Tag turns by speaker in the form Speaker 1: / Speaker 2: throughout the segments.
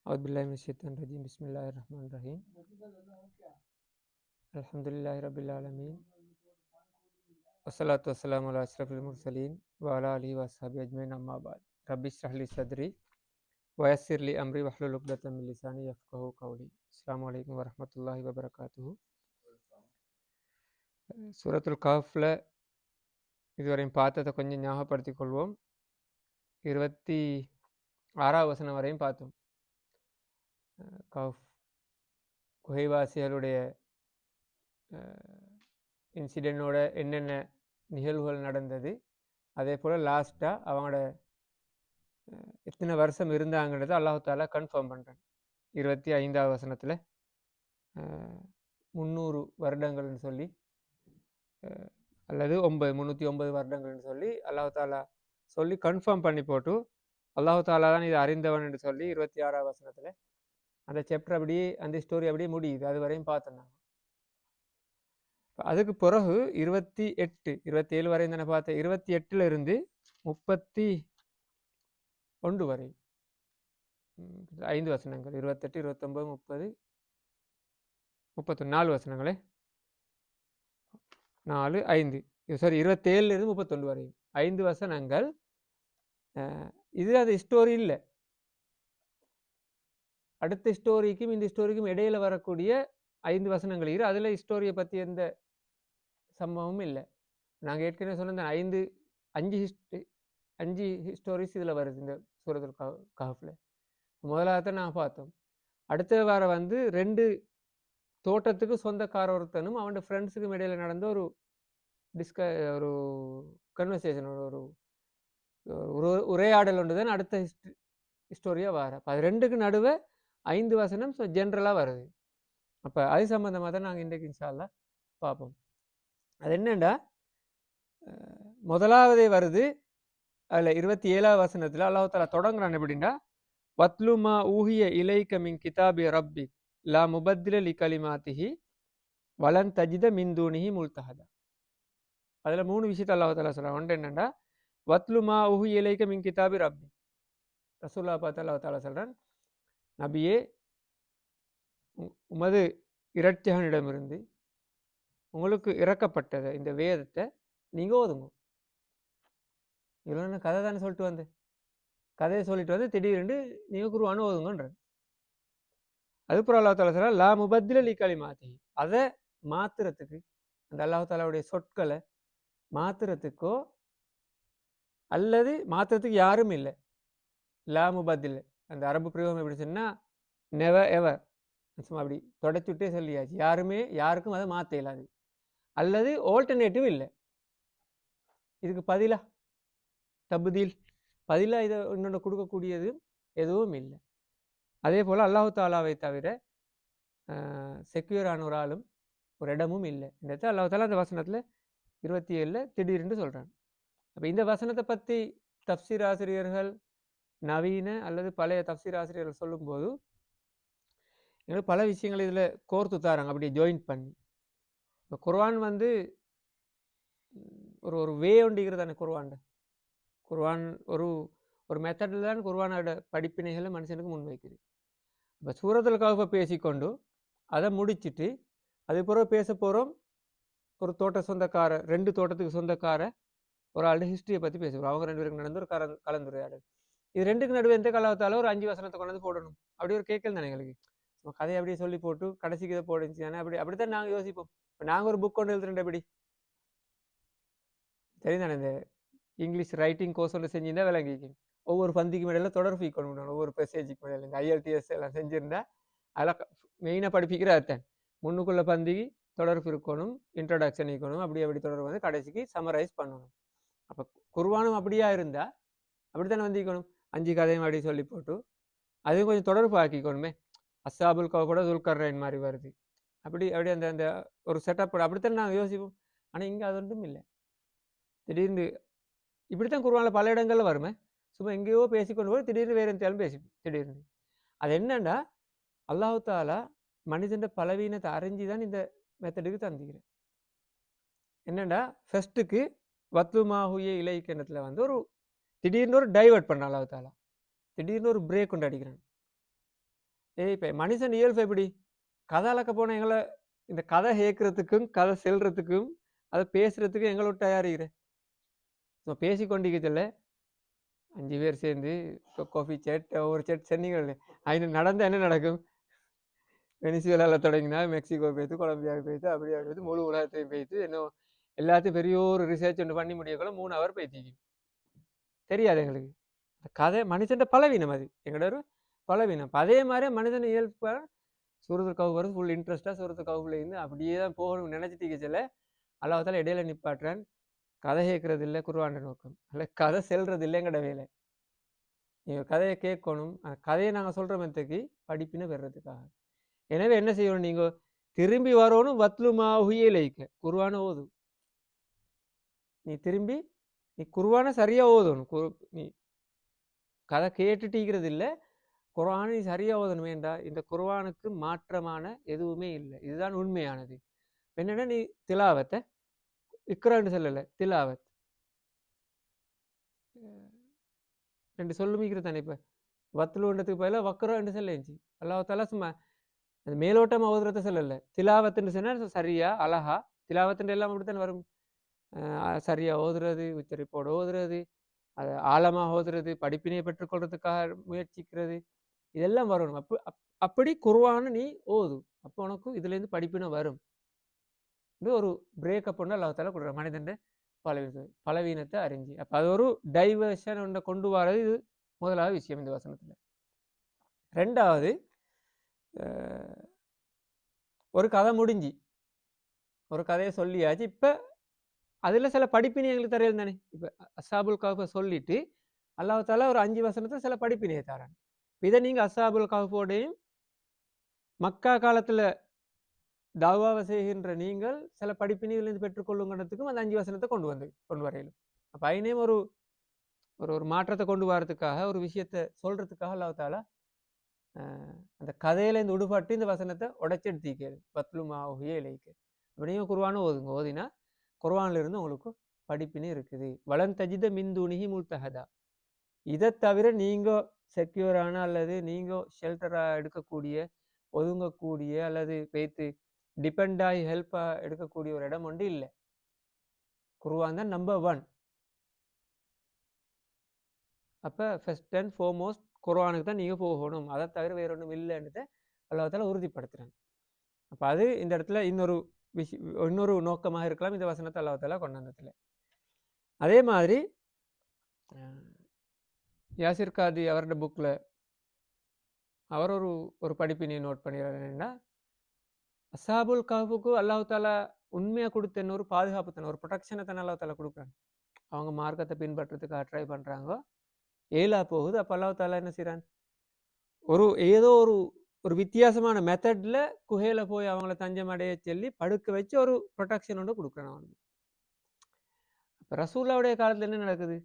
Speaker 1: அவுதுபில்லாஹிமினஷைத்தானிர் ரஜீம். பிஸ்மில்லாஹிர் ரஹ்மானிர் ரஹீம். அல்ஹம்துலில்லாஹி ரப்பில் ஆலமீன். வஸ்ஸலாத்து வஸ்ஸலாமு அலா அஷ்ரஃபில் முர்சலீன் வ அலா ஆலிஹி வஸ்ஹபிஹி அஜ்மஈன். அம்மா பஅத். ரப்பி இஷ்ரஹ் லி சத்ரி வ யஸ்ஸிர் லி அம்ரி வஹ்லுல் உக்தத்தம் மின் லிசானி யஃப்கஹு கௌலி. அஸ்ஸலாமு அலைக்கும் வரஹ்மத்துல்லாஹி வபரகாத்துஹு. சூரத்துல் கஹ்ஃப்ல இதுவரையும் பார்த்ததை கொஞ்சம் ஞாபகப்படுத்திக் கொள்வோம். 26வது வசனம் வரையும் பார்த்தோம். கஹ்ஃப் குகைவாசிகளுடைய இன்சிடென்டோட என்னென்ன நிகழ்வுகள் நடந்தது, அதே போல் லாஸ்ட்டாக அவங்களோட எத்தனை வருஷம் இருந்தாங்கிறத அல்லாஹ் தாலா கன்ஃபார்ம் பண்ணுறான். 25வது வசனத்தில் 300 வருடங்கள்னு சொல்லி அல்லது 309 வருடங்கள்னு சொல்லி அல்லாஹ் தாலா சொல்லி கன்ஃபார்ம் பண்ணி போட்டு அல்லாஹ் தாலா தான் இதை அறிந்தவன் என்று சொல்லி 26வது வசனத்தில் அந்த சாப்டர் அப்படியே அந்த ஸ்டோரி அப்படியே முடியுது. அது வரையும் பார்த்தோம். அதுக்கு பிறகு 27 வரையும் தானே பார்த்தேன். 28 இருந்து 31 வரை 5 வசனங்கள். 28, 29, 30, 31 4 வசனங்களே. 4, 5 சாரி 27 இருந்து 31 வரையும் 5 வசனங்கள். இது அது ஸ்டோரி இல்லை. அடுத்த ஸ்டோரிக்கும் இந்த ஸ்டோரிக்கும் இடையில வரக்கூடிய 5 வசனங்கள் இரு. அதில் ஸ்டோரியை பற்றி எந்த சம்பவமும் இல்லை. நாங்கள் ஏற்கனவே சொன்ன 5 ஸ்டோரிஸ் இதில் வருது இந்த சூரத்துல் கஹ்ஃப்ல. முதலாவது நாங்கள் பார்த்தோம். அடுத்த வாரம் 2 தோட்டத்துக்கு சொந்தக்கார ஒருத்தனும் அவன் ஃப்ரெண்ட்ஸுக்கும் இடையில நடந்த ஒரு கன்வர்சேஷன், ஒரு உரையாடல் ஒன்று தான் அடுத்த ஸ்டோரியாக வர. அது 2க்கு நடுவே 5 வசனம் ஜென்ரலாக வருது. அப்போ அது சம்மந்தமாக தான் நாங்கள் இன்றைக்கு இன்ஷா அல்லாஹ் பார்ப்போம். அது என்னண்டா, முதலாவதே வருது அதில் 27வது வசனத்தில் அல்லாஹ் தாலா தொடங்குறான். எப்படின்னா, வத்லுமா ஊஹிய இலைக்க மின் கிதாபி ரப்பி லா முபத்தில லி கலிமாத்திஹி வலன் தஜித மின் தூனிஹி முல்தஹதா. அதில் 3 விஷயத்தை அல்லாஹ் தாலா சொல்கிறான். ஒன்று என்னென்னா, வத்லுமா ஊஹிய இலைக்க மின் கிதாபி ரப்பி. ரசூல்லா பார்த்து அல்லாஹ் தாலா சொல்கிறான், நபியே, உமது இரட்சகனிடமிருந்து உங்களுக்கு இறக்கப்பட்டதை இந்த வேதத்தை நீங்கள் ஓதுங்க. இவ்வளோ கதை தானே சொல்லிட்டு வந்து கதையை சொல்லிட்டு திடீரென்று நீங்கள் குருவானு ஓதுங்கன்ற. அதுக்கப்புறம் அல்லாஹ் தாலா சொல்கிறார், லா முபத்தில லி கலிமாத்தி. அதை மாத்துறதுக்கு, அந்த அல்லாஹ் தாலாவுடைய சொற்களை மாத்துறதுக்கோ அல்லது மாத்துறதுக்கு யாரும் இல்லை. லா முபத்தில அந்த அரபு பிரயோகம் எப்படி சொன்னால், நெவர் எவர், சும்மா அப்படி தொடச்சுட்டே சொல்லியாச்சு. யாருக்கும் அதை மாற்ற இயலாது. அல்லது ஆல்டர்னேட்டிவ் இல்லை. இதுக்கு பதிலாக பதிலாக இதை இன்னொன்று கொடுக்கக்கூடியது எதுவும் இல்லை. அதே போல் அல்லாஹு தாலாவை தவிர செக்யூரான ஒரு ஆளும் ஒரு இடமும் இல்லை. இந்த இடத்துல அல்லாஹு தாலா அந்த வசனத்தில் 27 திடீர்னு சொல்கிறான். அப்போ இந்த வசனத்தை பற்றி தப்சீர் ஆசிரியர்கள், நவீன அல்லது பழைய தப்சீர் ஆசிரியர்கள் சொல்லும்போது எங்களுக்கு பல விஷயங்கள் இதில் கோர்த்து தாராங்க, அப்படியே ஜாயின்ட் பண்ணி. இப்போ குர்ஆன் ஒரு வே ஒண்டிக்கிறது தானே. குர்ஆன் ஒரு மெத்தடில் தான் குர்ஆனோட படிப்பினைகளை மனுஷனுக்கு முன்வைக்குது. இப்போ சூரத்துல் கஹ்ஃபை பேசிக்கொண்டு அதை முடிச்சுட்டு அது பிறகு பேச போகிறோம் ஒரு சொந்தக்கார 2 தோட்டத்துக்கு சொந்தக்கார ஒரு ஆள் ஹிஸ்ட்ரியை பற்றி பேசுகிறோம். அவங்க 2 பேருக்கு நடந்த ஒரு கலந்துரையாடல். இது 2க்கு நடுவே எந்த காலத்தால் ஒரு 5 வசனத்தை கொண்டு போடணும். அப்படி ஒரு கேட்கல் தானே எங்களுக்கு. கதையை அப்படியே சொல்லி போட்டு கடைசிக்கு இதை போடுச்சு தானே. அப்படித்தான் நாங்கள் யோசிப்போம். இப்போ நாங்கள் ஒரு புக் கொண்டு எழுதுறேன். எப்படி தெரியுதானே, இந்த இங்கிலீஷ் ரைட்டிங் கோர்ஸ் ஒன்று செஞ்சுருந்தா விளங்கிக்கும். ஒவ்வொரு பந்திக்கு மேடையில் தொடர் ஃபீ கொண்டு விடணும். ஒவ்வொரு மெசேஜுக்கு மேடையில் இந்த IELTS எல்லாம் செஞ்சுருந்தா அதெல்லாம் மெயினாக படிப்பிக்கிற அர்த்தம். முன்னுக்குள்ள பந்திக்கு தொடர் இருக்கணும், இன்ட்ரடக்ஷன் இருக்கணும், அப்படி தொடர் கடைசிக்கு சமரைஸ் பண்ணணும். அப்போ குர்ஆனும் அப்படியா இருந்தால் அப்படித்தானே வந்திக்கணும். 5 கதையும் அப்படி சொல்லி போட்டு அதையும் கொஞ்சம் தொடர்பு ஆக்கிக்கணுமே. அஸ்ஸாபுல் கஹ்ஃபோட துல்கர்னைன் மாதிரி வருது. அப்படி அந்த ஒரு செட்டப் அப்படித்தான் நாங்கள் யோசிப்போம். ஆனால் இங்கே அது ஒன்றும் இல்லை. திடீர்னு இப்படித்தான் குர்ஆனில் பல இடங்களில் வருமே. சும்மா எங்கேயோ பேசிக்கொண்டு போய் திடீர்னு வேறு எந்தாலும் திடீர்னு அது என்னன்னா, அல்லாஹ் தாலா மனிதன் பலவீனத்தை அறிஞ்சு தான் இந்த மெத்தடுக்கு தந்திக்கிறேன். என்னண்டா, ஃபர்ஸ்ட்டுக்கு வத்துமாஹுய இலைக்கிணத்துல ஒரு திடீர்னு ஒரு டைவர்ட் பண்ண அல்லாஹ் தாலா திடீர்னு ஒரு பிரேக் கொண்டு அடிக்கிறான். இப்ப மனுஷன் இயல்பு எப்படி? கதை அளக்க போன எங்களை இந்த கதை கேட்கறதுக்கும் கதை செல்றதுக்கும் அதை பேசுறதுக்கும் எங்களோட தயாரிக்கிற பேசி கொண்டிருக்க சொல்ல 5 பேர் சேர்ந்து இப்போ காஃபி செட் ஒரு செட் சொன்னீங்க அது நடந்தால் என்ன நடக்கும்? வெனிசுவேலாவில் தொடங்கினா மெக்சிகோ போய்த்து கொலம்பியாவுக்கு போய்த்து அப்படியே போய்த்து முழு உலகத்தையும் போய்த்து இன்னும் எல்லாத்தையும் பெரிய ஒரு ரிசர்ச் ஒன்று பண்ணி முடியக்குள்ள 3 ஹவர் போய்த்திக்கு தெரியாது எங்களுக்கு. கதை மனுஷன் பலவீனம், அது எங்களோட ஒரு பலவீனம். அதே மாதிரி மனிதன் இயல்பு சூரத்துல் கஹ்ஃப் வரும் ஃபுல் இன்ட்ரெஸ்ட்டாக சூரத்துல் கஹ்ஃப்ல இருந்து அப்படியே தான் போகணும்னு நினச்சிட்டு சொல்ல அல்லாஹ் இடையில நிப்பாட்டுறான். கதை கேட்கறது இல்லை குர்ஆன் நோக்கம், அல்ல கதை செல்றது இல்லைங்கட வேலை. நீங்கள் கதையை கேட்கணும், கதையை நாங்கள் சொல்கிற மெத்தக்கு படிப்பினை பெறதுக்காக. எனவே என்ன செய்யணும்? நீங்கள் திரும்பி வரணும். வத்லுமா உயிலைக்க குர்ஆன ஓது. நீ திரும்பி நீ குர்ஆனை சரியாக ஓதணும். நீ கதை கேட்டுட்டீங்கிறது இல்லை, குர்ஆனை நீ சரியாக ஓதணும். வேண்டா இந்த குர்ஆனுக்கு மாற்றமான எதுவுமே இல்லை, இதுதான் உண்மையானது. என்னென்னா நீ திலாவத்தை இக்ரான்னு சொல்லலை, திலாவத் ரெண்டு சொல்லுமிக்கிற தானே. இப்போ வத்லுன்றதுக்கு பதிலாக வக்ரான்னு சொல்லிச்சு. அல்லாஹ் தாலா சும்மா அது மேலோட்டமாக ஓதுறத சொல்லலை, திலாவத்துன்னு சொன்னால் சரியா அழகா திலாவத்துன்ற எல்லாம் அப்படித்தானே வரும். சரியா ஓதுறது, உச்சரிப்போடு ஓதுறது, அதை ஆழமாக ஓதுறது, படிப்பினையை பெற்றுக்கொள்றதுக்காக முயற்சிக்கிறது, இதெல்லாம் வரணும். அப்படி குர்ஆனை நீ ஓது, அப்போ உனக்கு இதுலேருந்து படிப்பினை வரும். இது ஒரு பிரேக்கப் ஒன்று அல்லாஹ் தாலா கொடுக்குற மனிதன் பலவீனத்தை அறிஞ்சு. அப்போ அது ஒரு டைவர்ஷன் ஒன்றை கொண்டு வரது இது முதலாவது விஷயம் இந்த வசனத்தில். ரெண்டாவது, ஒரு கதை முடிஞ்சு ஒரு கதையை சொல்லியாச்சு. இப்போ அதில் சில படிப்பினை எங்களுக்கு தரையில் தானே. இப்போ அஸ்ஸாபுல் கஹ்ஃபை சொல்லிட்டு அல்லாஹ் தாலா ஒரு 5 வசனத்தை சில படிப்பினையை தரான். இதை நீங்கள் அஸ்ஸாபுல் கஹ்ஃபோடையும் மக்கா காலத்தில் தாவாவை செய்கின்ற நீங்கள் சில படிப்பினைகளிலிருந்து பெற்றுக்கொள்ளுங்கிறதுக்கும் அந்த 5 வசனத்தை கொண்டு வரையிலும். அப்போ ஐநேம் ஒரு ஒரு மாற்றத்தை கொண்டு வரதுக்காக, ஒரு விஷயத்தை சொல்றதுக்காக அல்லாஹ் தாலா அந்த கதையிலேருந்து உடுபாட்டு இந்த வசனத்தை உடைச்செடுத்திக்கிறது. பத்லுமா உஹிய இலைக்கு. அப்போ நீங்கள் குர்ஆனை ஓதுங்க. ஓதினா குர்ஆன்ல இருந்து உங்களுக்கு படிப்பினை இருக்குது. வலன் தஜித மின்துனிஹி முல்தஹதா. இதை தவிர நீங்கள் செக்யூரான அல்லது நீங்கள் ஷெல்டராக எடுக்கக்கூடிய, ஒதுங்கக்கூடிய அல்லது பேத்து டிபெண்ட் ஆகி ஹெல்ப்பாக எடுக்கக்கூடிய ஒரு இடம் ஒன்று இல்லை. குர்ஆன் தான் நம்பர் 1. அப்போ ஃபர்ஸ்ட் அண்ட் ஃபார்மோஸ்ட் குர்ஆனுக்கு தான் நீங்கள் போகணும், அதை தவிர வேற ஒன்றும் இல்லைன்றதை அல்லாஹ் தாலா உறுதிப்படுத்துகிறாங்க. அப்போ அது இந்த இடத்துல இன்னொரு நோக்கமாக இருக்கலாம் இந்த வசனத்தை அல்லாஹ் தாலா கொண்டு வந்ததில்லை. அதே மாதிரி யாசிர் காதி அவரோட புக்கில் அவர் ஒரு படிப்பினை நோட் பண்ணிடுறாரு. என்னென்னா, அஸ்ஸாபுல் கஹ்ஃபுக்கு அல்லாஹ் தாலா உண்மையாக கொடுத்த இன்னொரு பாதுகாப்பு தானே, ஒரு ப்ரொடெக்ஷனை தானே அல்லாஹ் தாலா கொடுக்குறாங்க. அவங்க மார்க்கத்தை பின்பற்றதுக்காக ட்ரை பண்ணுறாங்க, ஏலா போகுது. அப்போ அல்லாஹ் தாலா என்ன செய்கிறான்? ஏதோ ஒரு வித்தியாசமான மெத்தடில் குகையில் போய் அவங்கள தஞ்சம் அடைய சொல்லி படுக்க வச்சு ஒரு ப்ரொடெக்ஷன் ஒன்று கொடுக்குறான் அவனுக்கு. இப்போ ரசூல்லாவுடைய காலத்தில் என்ன நடக்குது?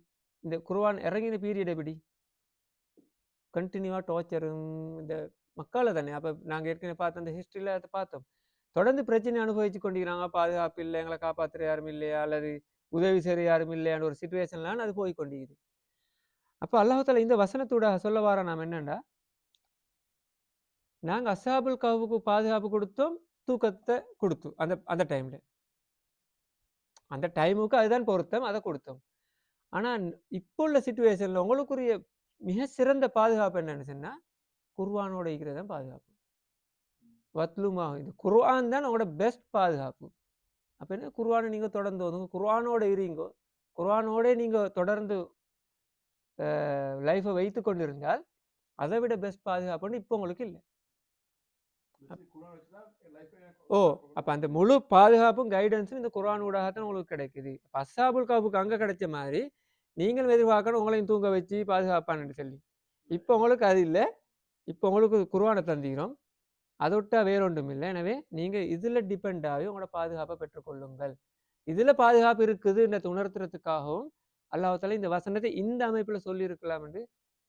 Speaker 1: இந்த குர்ஆன் இறங்கின பீரியட் எப்படி கண்டினியூவாக டார்ச்சரும் இந்த மக்களை தானே. அப்போ நாங்கள் ஏற்கனவே பார்த்த அந்த ஹிஸ்ட்ரியில் அதை பார்த்தோம். தொடர்ந்து பிரச்சனை அனுபவிச்சு கொண்டிருக்கிறாங்க. பாதுகாப்பு இல்லை, எங்களை காப்பாற்றுற யாரும் இல்லையா அல்லது உதவி செய்ய யாரும் இல்லையான ஒரு சுச்சுவேஷன்லாம் அது போய் கொண்டிருக்குது. அப்போ அல்லாஹ் தாலா இந்த வசனத்தோட சொல்ல வர நாம் என்னண்டா, நாங்கள் அஸ்ஸாபுல் கஹ்ஃபுக்கு பாதுகாப்பு கொடுத்தோம், தூக்கத்தை கொடுத்தோம். அந்த டைமில் அந்த டைமுக்கு அதுதான் பொருத்தம், அதை கொடுத்தோம். ஆனால் இப்போ உள்ள சுச்சுவேஷனில் உங்களுக்குரிய மிக சிறந்த பாதுகாப்பு என்னன்னு சொன்னால் குர்ஆனோட இருக்கிறது தான் பாதுகாப்பு. வத்லுமா, இந்த குர்ஆன் தான் உங்களோட பெஸ்ட் பாதுகாப்பு. அப்போ என்ன, குர்ஆனை நீங்கள் தொடர்ந்து ஓதுங்க, குர்ஆனோட இருங்கோ, குர்ஆனோட நீங்கள் தொடர்ந்து லைஃப்பை வைத்து கொண்டு இருந்தால் அதை விட பெஸ்ட் பாதுகாப்புன்னு இப்போ உங்களுக்கு இல்லை. அப்போ அந்த முழு பாதுகாப்பும் கைடன்ஸும் இந்த குர்ஆன் ஊடாகத்தான் உங்களுக்கு கிடைக்குது. அஸ்ஸாபுல் கஹ்ஃபுக்கு அங்கே கிடைச்ச மாதிரி நீங்களும் எதிர்பார்க்கணும் உங்களையும் தூங்க வச்சு பாதுகாப்பான்னு சொல்லி. இப்போ உங்களுக்கு அது இல்லை. இப்போ உங்களுக்கு குர்ஆனை தந்திக்கிறோம், அதை விட்டா வேறொன்றும் இல்லை. எனவே நீங்கள் இதில் டிபெண்ட் ஆகி உங்களோட பாதுகாப்பை பெற்றுக்கொள்ளுங்கள். இதில் பாதுகாப்பு இருக்குதுன்றதை உணர்த்துறதுக்காகவும் அல்லாஹ் தாலா இந்த வசனத்தை இந்த அமைப்பில் சொல்லியிருக்கலாம் என்று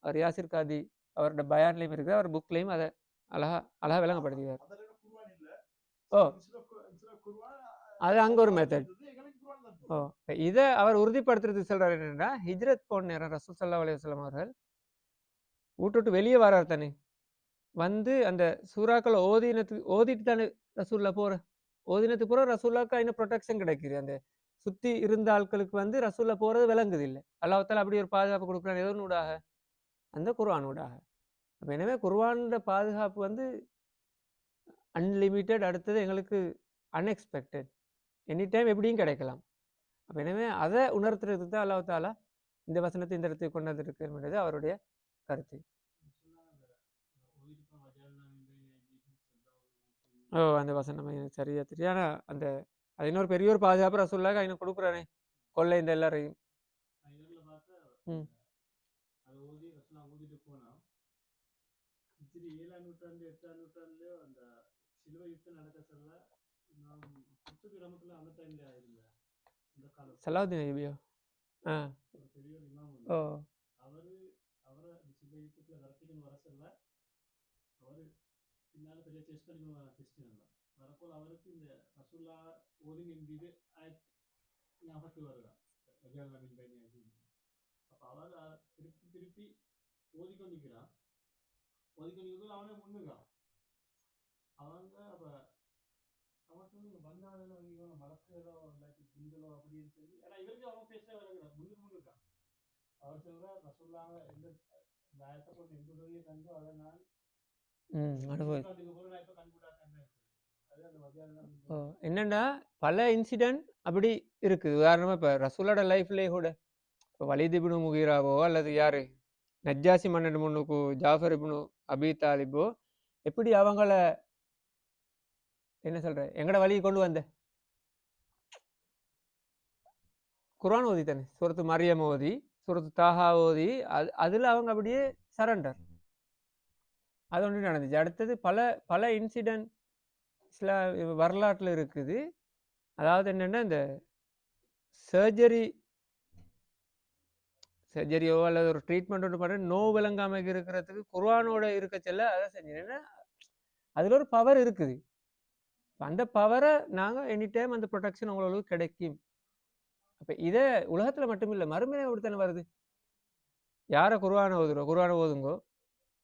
Speaker 1: அவர் யாசிர் காதி அவரோட பயான்லையும் இருக்குது, அவர் புக்லையும் அதை அழகா விளங்கப்படுத்துகிறார். அது அங்கே ஒரு மெத்தட். இதை அவர் உறுதிப்படுத்துறது சொல்றாரு. என்னன்னா, ஹிஜ்ரத் போன நேரம் ரசூல் ஸல்லல்லாஹு அலைஹி வஸல்லம் அவர்கள் வீட்டு வெளியே வரார் தானே. வந்து அந்த சூறாக்களை ஓதிட்டு தானே ரசூல்லா போற ஓதினத்துக்கு போற ரசூல்லாக்கு அதின ப்ரொடெக்ஷன் கிடைக்குது. அந்த சுத்தி இருந்த ஆட்களுக்கு வந்து ரசூல்லா போறது விளங்குது இல்லை. அல்லாஹ்தாலா அப்படி ஒரு பாதுகாப்பு கொடுக்குறான் எதனூடாக? அந்த குர்ஆனூடாக. அப்ப எனவே குர்ஆனோட பாதுகாப்பு வந்து அன்லிமிட்டெட், அடுத்தது எங்களுக்கு அன்எக்ஸ்பெக்டட், எனி டைம் எப்படியும் கிடைக்கலாம். அப்ப எனவே அதை உணர்த்துறதுக்கு தான் அல்லாஹ் தாலா இந்த வசனத்தை இந்த இடத்துக்கு கொண்டு வந்திருக்கிறது அவருடைய கருத்து. ஓ, அந்த வசனம் எனக்கு சரியா தெரியும். ஆனா அந்த அது இன்னொரு பெரிய ஒரு பாதுகாப்பு ரசூலுல்லாஹ் அவனுக்கு கொடுக்குறானே, கொள்ளை இந்த எல்லாரையும். ம். சலாவுதீன் ஐபியோ? ஆ. ஓ. என்னன்னா பல இன்சிடென்ட் அப்படி இருக்குது. உதாரணமா இப்ப ரசூலோட லைஃப்லயே கூட இப்போ வலீத் இப்னு முகீராவோ அல்லது யாரு நஜ்ஜாசி மன்னன் முன்னுக்கு ஜாஃபர் இப்னு அபி தாலிபோ எப்படி அவங்கள என்ன சொல்ற எங்கட வழியை கொண்டு வந்த குர்ஆன் ஓதி தானே, சூரத்து மரியம் ஓதி, சூரத்து தாஹா ஓதி, அதுல அவங்க அப்படியே சரண்டர். அது ஒன்று நடந்துச்சு. அடுத்தது பல பல இன்சிடென்ட் சில வரலாற்றில் இருக்குது. அதாவது என்னென்னா இந்த சர்ஜரியோ அல்லது ஒரு ட்ரீட்மெண்ட் ஒன்று பண்ண நோ விளங்காமல் இருக்கிறதுக்கு குர்ஆனோட இருக்க செல்ல அதை செஞ்சு. ஏன்னா அதில் ஒரு பவர் இருக்குது. அந்த பவரை நாங்கள் எனி டைம் அந்த ப்ரொடெக்ஷன் உங்களுக்கு கிடைக்கும். அப்போ இதை உலகத்தில் மட்டும் இல்லை, மறுமையை அப்படித்தானே வருது. யாரை குர்ஆனை ஓதுங்கோ,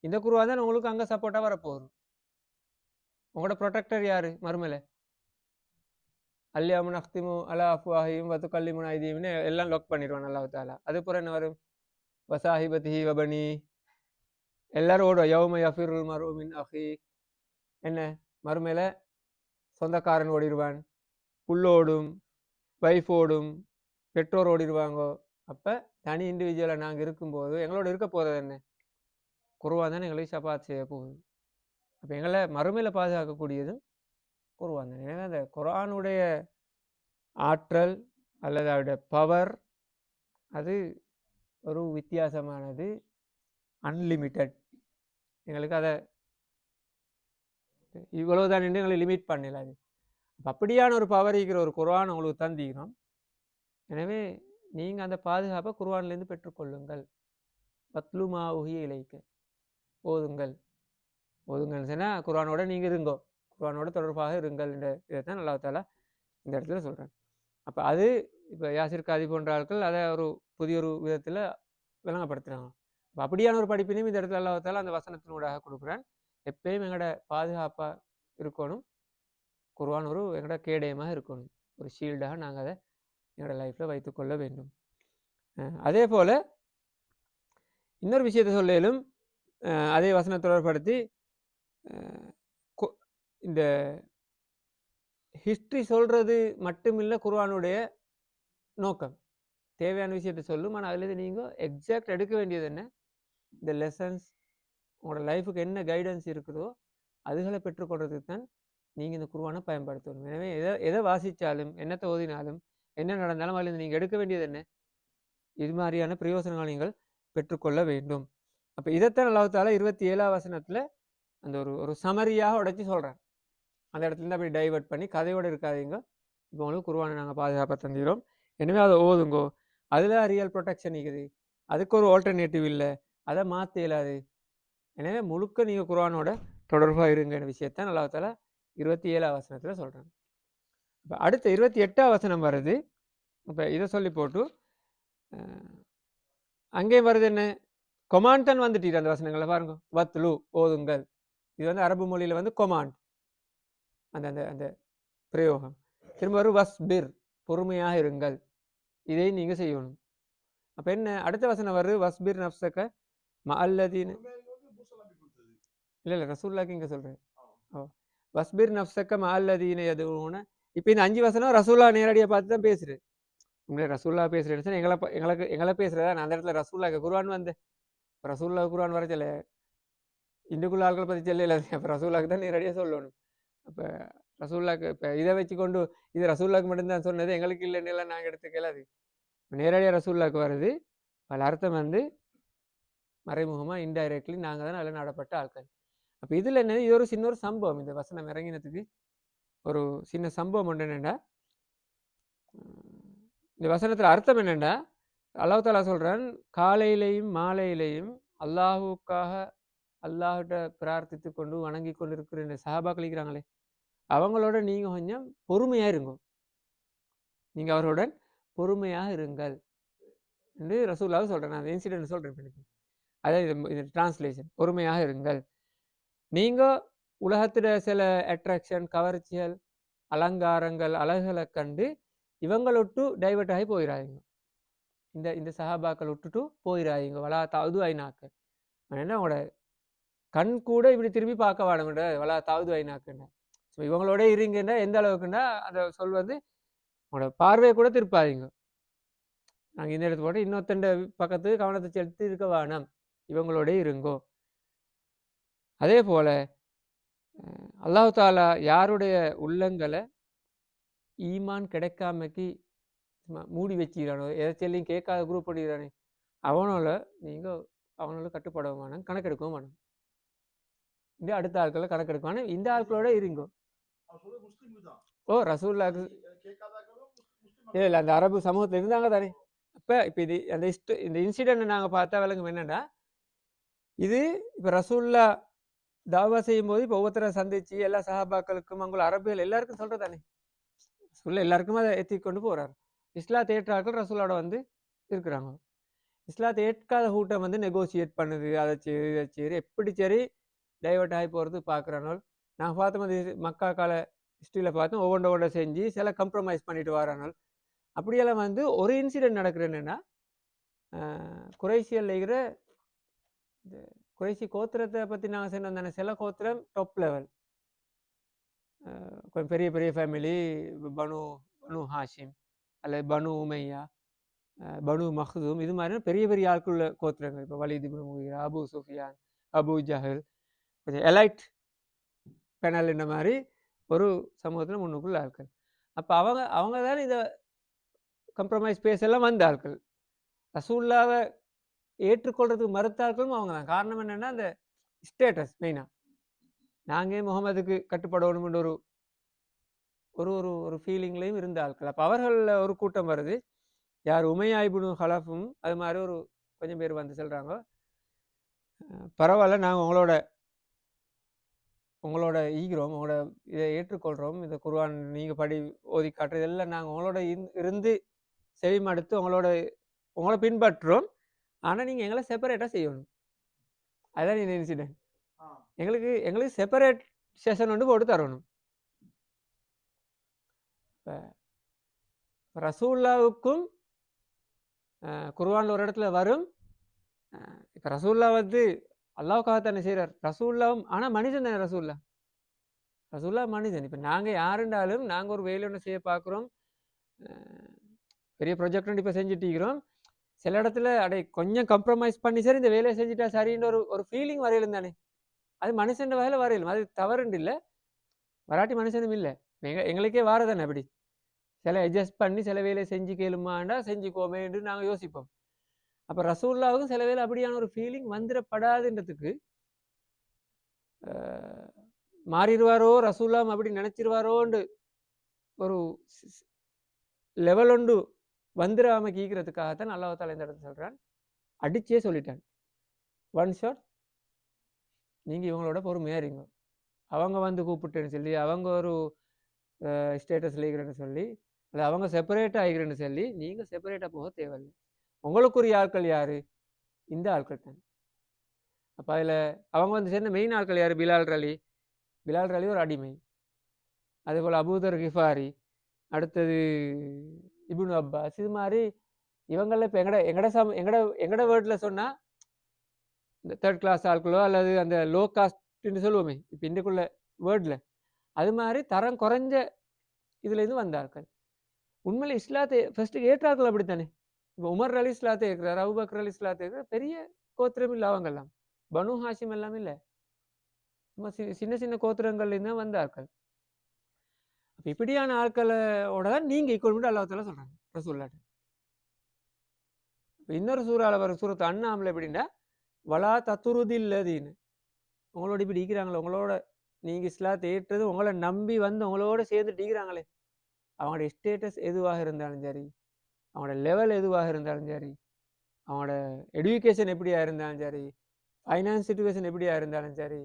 Speaker 1: இந்த குர்ஆன் தான் உங்களுக்கு அங்கே சப்போர்ட்டாக வரப்போகுது. உங்களோட ப்ரொடெக்டர் யாரு மறுமையில? அல்யாமு நக்திமு அலா அஃப்வாஹிஹிம் வதுகல்லிமுனா ஐதீஹிம்னு எல்லாம் லாக் பண்ணிடுவான் அல்லாஹ் தஆலா. அதுக்கப்புறம் என்ன வரும்? வசாஹிபத்திஹி வபனி, எல்லாரும் ஓடும். யௌம யஃபிருல் மர்உ மின் அஹி, என்ன மறுமையில சொந்தக்காரன் ஓடிடுவான், புல்லோடும், வைஃப் ஓடும், பெற்றோர் ஓடிடுவாங்க. அப்போ தனி இண்டிவிஜுவலாக நாங்கள் இருக்கும்போது எங்களோட இருக்க போகிறது என்ன? குர்ஆன் தான் எங்களுக்கு ஷஃபாத் செய்ய போகுது. அப்போ எங்களை மறுமையில் பாதுகாக்கக்கூடியதும் குர்ஆன் தான். எனவே அந்த குர்ஆனுடைய ஆற்றல் அல்லது அவருடைய பவர் அது ஒரு வித்தியாசமானது, அன்லிமிட்டட். எங்களுக்கு அதை இவ்வளவுதான் என்று எங்களை லிமிட் பண்ணல. அது அப்படியான ஒரு பவர் இருக்கிற ஒரு குர்ஆன் உங்களுக்கு தந்திக்கிறோம். எனவே நீங்கள் அந்த பாதுகாப்பை குர்ஆன்லேருந்து பெற்றுக்கொள்ளுங்கள். பத்லுமா உஹிய இலைக்க, ஓதுங்கள். ஓதுங்கன்னு சொன்னால் குர்ஆனோட நீங்கள் இருங்கோ, குர்ஆனோட தொடர்பாக இருங்கள் என்ற இதைத்தான் அல்லாஹ் தஆலா இந்த இடத்துல சொல்கிறேன். அப்போ அது இப்போ யாசிர் காதி போன்ற ஆட்கள் அதை ஒரு புதிய ஒரு விதத்தில் விளங்கப்படுத்துகிறாங்க. இப்போ அப்படியான ஒரு படிப்பினையும் இந்த இடத்துல அல்லாஹ் தஆலா அந்த வசனத்தினூடாக கொடுக்குறேன். எப்பயும் எங்களோட பாதுகாப்பாக இருக்கணும். குர்ஆன் ஒரு எங்களோட கேடயமாக இருக்கணும், ஒரு ஷீல்டாக நாங்கள் அதை எங்களோட லைஃப்பில் வைத்துக்கொள்ள வேண்டும். அதே போல் இன்னொரு விஷயத்தை சொல்லும், அதே வசனம் தொடர்படுத்தி இந்த ஹிஸ்ட்ரி சொல்கிறது மட்டுமில்லை குர்ஆனுடைய நோக்கம். தேவையான விஷயத்தை சொல்லும், ஆனால் அதுலேருந்து நீங்கள் எக்ஸாக்ட் எடுக்க வேண்டியது என்ன? இந்த லெசன்ஸ் உங்களோட லைஃபுக்கு என்ன கைடன்ஸ் இருக்குதோ அதுகளை பெற்றுக்கொள்றதுக்கு தான் நீங்கள் இந்த குர்ஆனை பயன்படுத்தணும். எனவே எதை வாசித்தாலும், என்னத்தை ஓதினாலும், என்ன நடந்தாலும் அதில் நீங்கள் எடுக்க வேண்டியது என்ன? இது மாதிரியான பிரயோசனங்களை நீங்கள் பெற்றுக்கொள்ள வேண்டும். அப்போ இதைத்தான் அல்லாஹ் தஆலா 27ஆம் வசனத்தில் அந்த ஒரு சமரியாக உடைச்சி சொல்கிறேன். அந்த இடத்துலேருந்து அப்படி டைவெர்ட் பண்ணி கதையோடு இருக்காதீங்க, இப்போ உங்களுக்கு குர்ஆனை நாங்கள் பாதுகாப்பாக தந்துக்கிறோம், எனவே அதை ஓதுங்கோ, அதில் ரியல் ப்ரொடெக்ஷன் இருக்குது, அதுக்கு ஒரு ஆல்டர்னேட்டிவ் இல்லை, அதை மாற்ற இயலாது. எனவே முழுக்க நீங்கள் குர்ஆனோட தொடர்பாக இருங்கிற விஷயத்தான் அல்லாஹ் தஆலா 27ஆம் வசனத்தில் சொல்கிறேன். இப்போ அடுத்த 28ஆம் வசனம் வருது. இப்போ இதை சொல்லி போட்டு அங்கேயும் வருது என்ன? கொமாண்டன் வந்துட்டீர் அந்த வசனங்களை பாருங்க. வத்லு ஓதுங்கள், இது வந்து அரபு மொழியில வந்து கொமாண்ட், அந்த அந்த அந்த பிரயோகம். திரும்ப வரும் வஸ்பிர், பொறுமையாக இருங்கள், இதை நீங்க செய்யணும். அப்ப என்ன அடுத்த வசனம் வரும், வஸ்பிர் நப்சக மஅல்லதீன, இல்ல இல்ல ரசூலுல்லாஹ்க்கு இங்க சொல்றேன். வஸ்பிர் நப்சக மஅல்லதீன யதுஊன. இப்ப இந்த 5 வசனம் ரசூலுல்லாஹ் நேரடியா பார்த்து தான் பேசுறது. உங்களே ரசூலுல்லாஹ் பேசுறேன்னு எங்களை பேசுறதா, நான் அந்த இடத்துல ரசூலுல்லாஹ் குர்ஆன் வந்து ரசூலுல்லாஹ் குர்ஆன் வர சொல்ல இந்துக்குள்ள ஆட்களை பத்தி சொல்லல, அப்ப ரசூலுல்லாஹ்க்கு தான் நேரடியா சொல்லணும். அப்ப ரசூலுல்லாஹ்க்கு இப்ப இதை வச்சுக்கொண்டு இது ரசூலுல்லாஹ்க்கு மட்டும்தான் சொன்னது, எங்களுக்கு இல்லைன்னு எல்லாம் நாங்க எடுத்துக்கல. அது நேரடியா ரசூலுல்லாஹ்க்கு வருது. பல அர்த்தம் வந்து மறைமுகமா இன்டைரக்ட்லி நாங்க தான் நல்ல நாடப்பட்ட ஆட்கள். அப்ப இதுல என்ன, இது ஒரு சின்ன ஒரு சம்பவம். இந்த வசனம் இறங்கினதுக்கு ஒரு சின்ன சம்பவம் ஒன்று என்னென்னா, இந்த வசனத்துல அர்த்தம் என்னென்னா, அல்லாஹ் தஆலா சொல்றான், காலையிலையும் மாலையிலையும் அல்லாஹுக்காக அல்லாஹ்கிட்ட பிரார்த்தித்து கொண்டு வணங்கி கொண்டு இருக்கிற இந்த சஹாபாக்கள் இருக்கிறாங்களே, அவங்களோட நீங்க கொஞ்சம் பொறுமையா இருங்க, நீங்க அவர்களுடன் பொறுமையாக இருங்கள் என்று ரசூலுல்லாஹ் சொல்றேன். நான் அந்த இன்சிடென்ட் சொல்றேன். அதான் இது டிரான்ஸ்லேஷன், பொறுமையாக இருங்கள். நீங்க உலகத்துல சில அட்ராக்ஷன், கவர்ச்சிகள், அலங்காரங்கள், அழகுகளை கண்டு இவங்களொட்டு டைவர்ட் ஆகி போயிடாதீங்க. இந்த சஹாபாக்கள் விட்டுட்டு போயிடாதீங்க. வலா தாது ஐநாக்கு, ஏன்னா உங்களோட கண் கூட இப்படி திரும்பி பார்க்க வாடமுன்ற வலா தாது ஐநாக்குன்னா. ஸோ இவங்களோட இருங்கன்னா எந்த அளவுக்குன்னா அதை சொல்வது, உங்களோட பார்வையை கூட திருப்பாதீங்க. நாங்கள் இந்த இடத்து போட்டு இன்னொருத்தண்ட பக்கத்துக்கு கவனத்தை செலுத்தி இருக்க வேணாம், இவங்களோட இருங்கோ. அதே போல அல்லாஹ் தாலா யாருடைய உள்ளங்களை ஈமான் கிடைக்காமக்கு மூடி வச்சுக்கிறானோ, எதாச்சும் கேட்காத குரூப் பண்ணிக்கிறானே, அவனோட நீங்கள் அவனோட கட்டுப்படவும் வேணும், கணக்கெடுக்கவும் வேணும். இந்த அடுத்த ஆட்களை கணக்கெடுக்க வேணும், இந்த ஆட்களோட இருங்கோ. ஓ ரசூலுல்லாஹ்க்கு இல்லை அந்த அரபு சமூகத்தில் இருந்தாங்க தானே. இப்போ இது அந்த இந்த இன்சிடென்ட் நாங்கள் பார்த்தா விளங்கும் என்னன்னா, இது இப்போ ரசூலுல்லாஹ் தாவா செய்யும் போது இப்போ ஒவ்வொருத்தரை சந்திச்சு எல்லா சஹாபாக்களுக்கும் அங்குள்ள அரபிகள் எல்லாருக்கும் சொல்றதானே, ரசூலுல்லாஹ் எல்லாருக்கும் அதை ஏற்றி கொண்டு போறாரு. இஸ்லாத்தை ஏற்றாக்கள் ரசூலோட வந்து இருக்கிறாங்க. இஸ்லாத்தை ஏற்காத கூட்டம் வந்து நெகோசியேட் பண்ணுது, அதை சரி இதை சரி எப்படி சரி டைவர்ட் ஆகி போகிறது பார்க்குறானோ. நான் பார்த்த மாதிரி மக்கா கால ஹிஸ்ட்ரியில் பார்த்தோம், ஒவ்வொன்றை செஞ்சு சில கம்ப்ரமைஸ் பண்ணிட்டு வரானால். அப்படியெல்லாம் வந்து ஒரு இன்சிடென்ட் நடக்குது என்னென்னா, குறைசியில் இருக்கிற இந்த குறைசி கோத்திரத்தை பற்றி நாங்கள் சொன்ன தானே, சில கோத்திரம் டாப் லெவல், கொஞ்சம் பெரிய பெரிய ஃபேமிலி, பனு பனு ஹாஷிம் அல்லது பனு உமையா, பனு மஹ்தூம், இது மாதிரி பெரிய பெரிய ஆட்களுள்ள கோத்திரங்கள். இப்போ வலித் இப்னு முகீரா, அபு சுஃபியான், அபு ஜஹல், கொஞ்சம் எலைட் பெனல் இந்த மாதிரி ஒரு சமூகத்தில் முன்னுக்குள்ள ஆட்கள். அப்போ அவங்க தானே இதை கம்ப்ரமைஸ் பேசெல்லாம் வந்த ஆட்கள். ரசூலுல்லாஹ்வை ஏற்றுக்கொள்றதுக்கு மறுத்த ஆட்களும் அவங்க தான். காரணம் என்னென்னா அந்த ஸ்டேட்டஸ். மெயினாக நாங்கள் முகமதுக்கு கட்டுப்படணும்னு ஒரு ஒரு ஒரு ஒரு ஃபீலிங்லேயும் இருந்த ஆட்கள். அப்போ அவர்களில் ஒரு கூட்டம் வருது, யார் உமையா இப்னு ஹலஃபும் அது மாதிரி ஒரு கொஞ்சம் பேர் வந்து சொல்கிறாங்க, பரவாயில்ல நாங்கள் உங்களோட ஈகிறோம், உங்களோட இதை ஏற்றுக்கொள்கிறோம், இந்த குர்ஆன் நீங்கள் படி ஓதி காட்டுறது எல்லாம் நாங்கள் உங்களோட இருந்து செவிமடுத்து உங்களை பின்பற்றுறோம், ஆனால் நீங்கள் எங்களை செப்பரேட்டாக செய்யணும். அதுதான் இந்த இன்சிடென்ட். எங்களுக்கு செப்பரேட் செஷன் ஒன்று போட்டு தரணும். இப்போ ரசூலுல்லாஹ்வுக்கும் குர்ஆன்ல ஒரு இடத்துல வரும், இப்போ ரசூலுல்லாஹ் வந்து அல்லாஹ்வுக்காக தானே செய்கிறார், ரசூலுல்லாஹ்வும் ஆனால் மனிதன் தானே. ரசூலுல்லாஹ் மனிதன். இப்போ நாங்கள் யாருண்டாலும் நாங்கள் ஒரு வேலை ஒன்று செய்ய பார்க்குறோம், பெரிய ப்ரொஜெக்ட் ஒன்று இப்போ செஞ்சுட்டிருக்கிறோம், சில இடத்துல கொஞ்சம் கம்ப்ரமைஸ் பண்ணி சரி இந்த வேலையை செஞ்சுட்டா சரின்ற ஒரு ஃபீலிங் வரையிலும் தானே. அது மனுஷன் வகையில் வரையிலும், அது தவறுண்டு இல்லை, வராட்டி மனுஷனும் இல்லை, எங்களுக்கே வாரதானே. அப்படி சில அட்ஜஸ்ட் பண்ணி சில வேலையை செஞ்சு கேளுமாண்டா செஞ்சுக்கோமேன்னு நாங்கள் யோசிப்போம். அப்போ ரசூலுல்லாஹ்வுக்கும் சில வேலை அப்படியான ஒரு ஃபீலிங் வந்துடப்படாதுன்றதுக்கு, மாறிடுவாரோ ரசூலுல்லாஹ் அப்படி நினச்சிருவாரோண்டு ஒரு லெவல் ஒன்று வந்துடாம கீக்கிறதுக்காகத்தான் அல்லாஹ் தஆலா இந்த இடத்துல சொல்கிறான், அடிச்சே சொல்லிட்டான், ஒன் ஷாட், நீங்கள் இவங்களோட பொறுமையாக இருங்க. அவங்க வந்து கூப்பிட்டேன்னு சொல்லி, அவங்க ஒரு ஸ்டேட்டஸில் இருக்கிறேன்னு சொல்லி, அது அவங்க செப்பரேட்டாக ஆகிக்கிறேன்னு சொல்லி நீங்கள் செப்பரேட்டாக போக தேவையில்லை. உங்களுக்குரிய ஆட்கள் யார்? இந்த ஆட்கள் தான். அப்போ அதில் அவங்க வந்து சேர்ந்த மெயின் ஆட்கள் யார்? பிலால் ரலி ஒரு அடிமை. அதே போல் அபூதர் கிஃபாரி, அடுத்தது இப்னு அப்பாஸ், இது மாதிரி இவங்கள இப்போ எங்கட வேர்டில் சொன்னால் இந்த தேர்ட் கிளாஸ் ஆட்களோ அல்லது அந்த லோ காஸ்ட்னு சொல்லுவோமே இப்போ இன்றைக்குள்ள வேர்டில், அது மாதிரி தரம் குறைஞ்ச இதுலேருந்து வந்த ஆட்கள். உண்மையில இஸ்லாத்தை ஃபர்ஸ்ட்டு ஏற்றார்கள் அப்படித்தானே. இப்போ உமர் அலி இஸ்லாத்தை இருக்கிறார், அபூபக்கர் அலி இஸ்லாத்தை இருக்கிறார், பெரிய கோத்திரம் இல்லை அவங்கெல்லாம், பனு ஹாஷிம் எல்லாம் இல்லை, சும்மா சின்ன சின்ன கோத்திரங்கள்லேருந்து தான் வந்த ஆட்கள். அப்போ இப்படியான ஆட்களோட தான் நீங்கள் ஈக்குவல் அல்லாஹ் தஆலா சொல்கிறாங்க ரசூலுல்லாஹ். இன்னொரு சூறால வர சூரத்து அன்ஆம்ல எப்படின்னா, வலா தத்துருதில்லதீன், உங்களோட இப்படி ஈக்கிறாங்களே, உங்களோட நீங்கள் இஸ்லாத்தை ஏற்றது உங்களை நம்பி வந்து உங்களோட சேர்ந்து டீக்கிறாங்களே, அவங்களோட ஸ்டேட்டஸ் எதுவாக இருந்தாலும் சரி, அவங்களோட லெவல் எதுவாக இருந்தாலும் சரி, அவங்களோட எடுக்கேஷன் எப்படியா இருந்தாலும் சரி, ஃபைனான்ஸ் சிச்சுவேஷன் எப்படியா இருந்தாலும் சரி,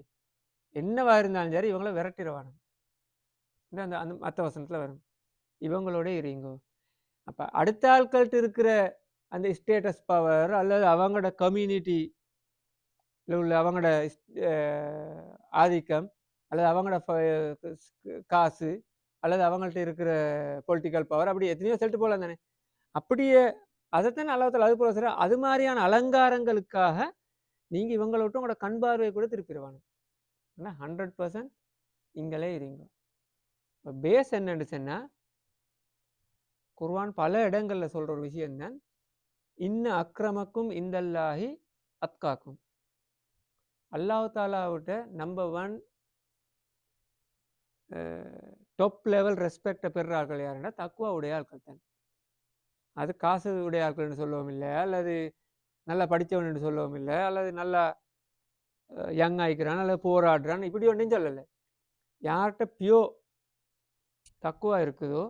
Speaker 1: என்னவா இருந்தாலும் சரி, இவங்கள விரட்டிடுவாங்க. அந்த அந்த மற்ற வசனத்தில் வரும், இவங்களோட இருங்கோ. அப்போ அடுத்த ஆட்கள்கிட்ட இருக்கிற அந்த ஸ்டேட்டஸ் பவர் அல்லது அவங்களோட கம்யூனிட்டி உள்ள அவங்களோட ஆதிக்கம் அல்லது அவங்களோட காசு அல்லது அவங்கள்ட்ட இருக்கிற பொலிட்டிக்கல் பவர், அப்படி எத்தனையோ சொல்லிட்டு போகலாம் தானே. அப்படியே அதைத்தானே அல்லாஹ் தஆலா அது போல சொல்ற, அது மாதிரியான அலங்காரங்களுக்காக நீங்க இவங்களை விட்டு உங்களோட கண் பார்வையை கூட திருப்பிடுவாங்க. ஆனால் 100% இங்களே இருங்க. பேஸ் என்னன்னு சொன்னா, குர்ஆன் பல இடங்கள்ல சொல்ற ஒரு விஷயம்தான், இன்ன அக்ரமக்கும் இந்தல்லாஹி அத்காக்கும். அல்லாஹ் தாலாவிட்ட நம்பர் 1 டாப் லெவல் ரெஸ்பெக்டை பெறுற ஆட்கள் யாருன்னா தக்குவா உடைய ஆட்கள் தான். அது காசு உடைய ஆட்கள்னு சொல்லவும் இல்லை, அல்லது நல்லா படித்தவன் சொல்லவும் இல்லை, அல்லது நல்லா யங் ஆகிக்கிறான் அல்லது போராடுறான், இப்படி ஒன்றும் சொல்லலை. யார்கிட்ட பியோ தக்குவா இருக்குதோ,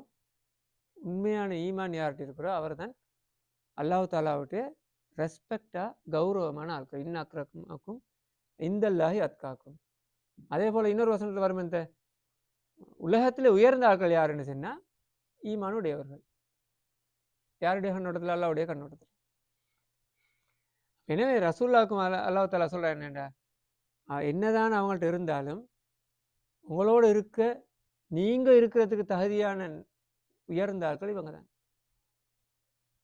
Speaker 1: உண்மையான ஈமான் யார்கிட்ட இருக்கிறோ அவர் தான் அல்லாஹ் தாலாவிட்டு ரெஸ்பெக்டாக கௌரவமான ஆட்கள். இன்ன அக்ரமக்கும் இந்தல்லாஹி அத்காக்கும். அதே போல் இன்னொரு வசனத்தில் வரும், இந்த உலகத்தில் உயர்ந்த ஆட்கள் யாருன்னு சொன்னால் ஈமானுடையவர்கள். யாருடைய கண்ணோட்டத்தில்? அல்லாஹ்வுடைய கண்ணோட்டத்தில். எனவே ரசூலுல்லாஹ்க்கும் அல்லாஹ் தஆலா சொல்ற என்னண்டா, என்னதான் அவங்கள்ட்ட இருந்தாலும் உங்களோட இருக்க நீங்க இருக்கிறதுக்கு தகுதியான உயர்ந்த ஆட்கள் இவங்க தான்.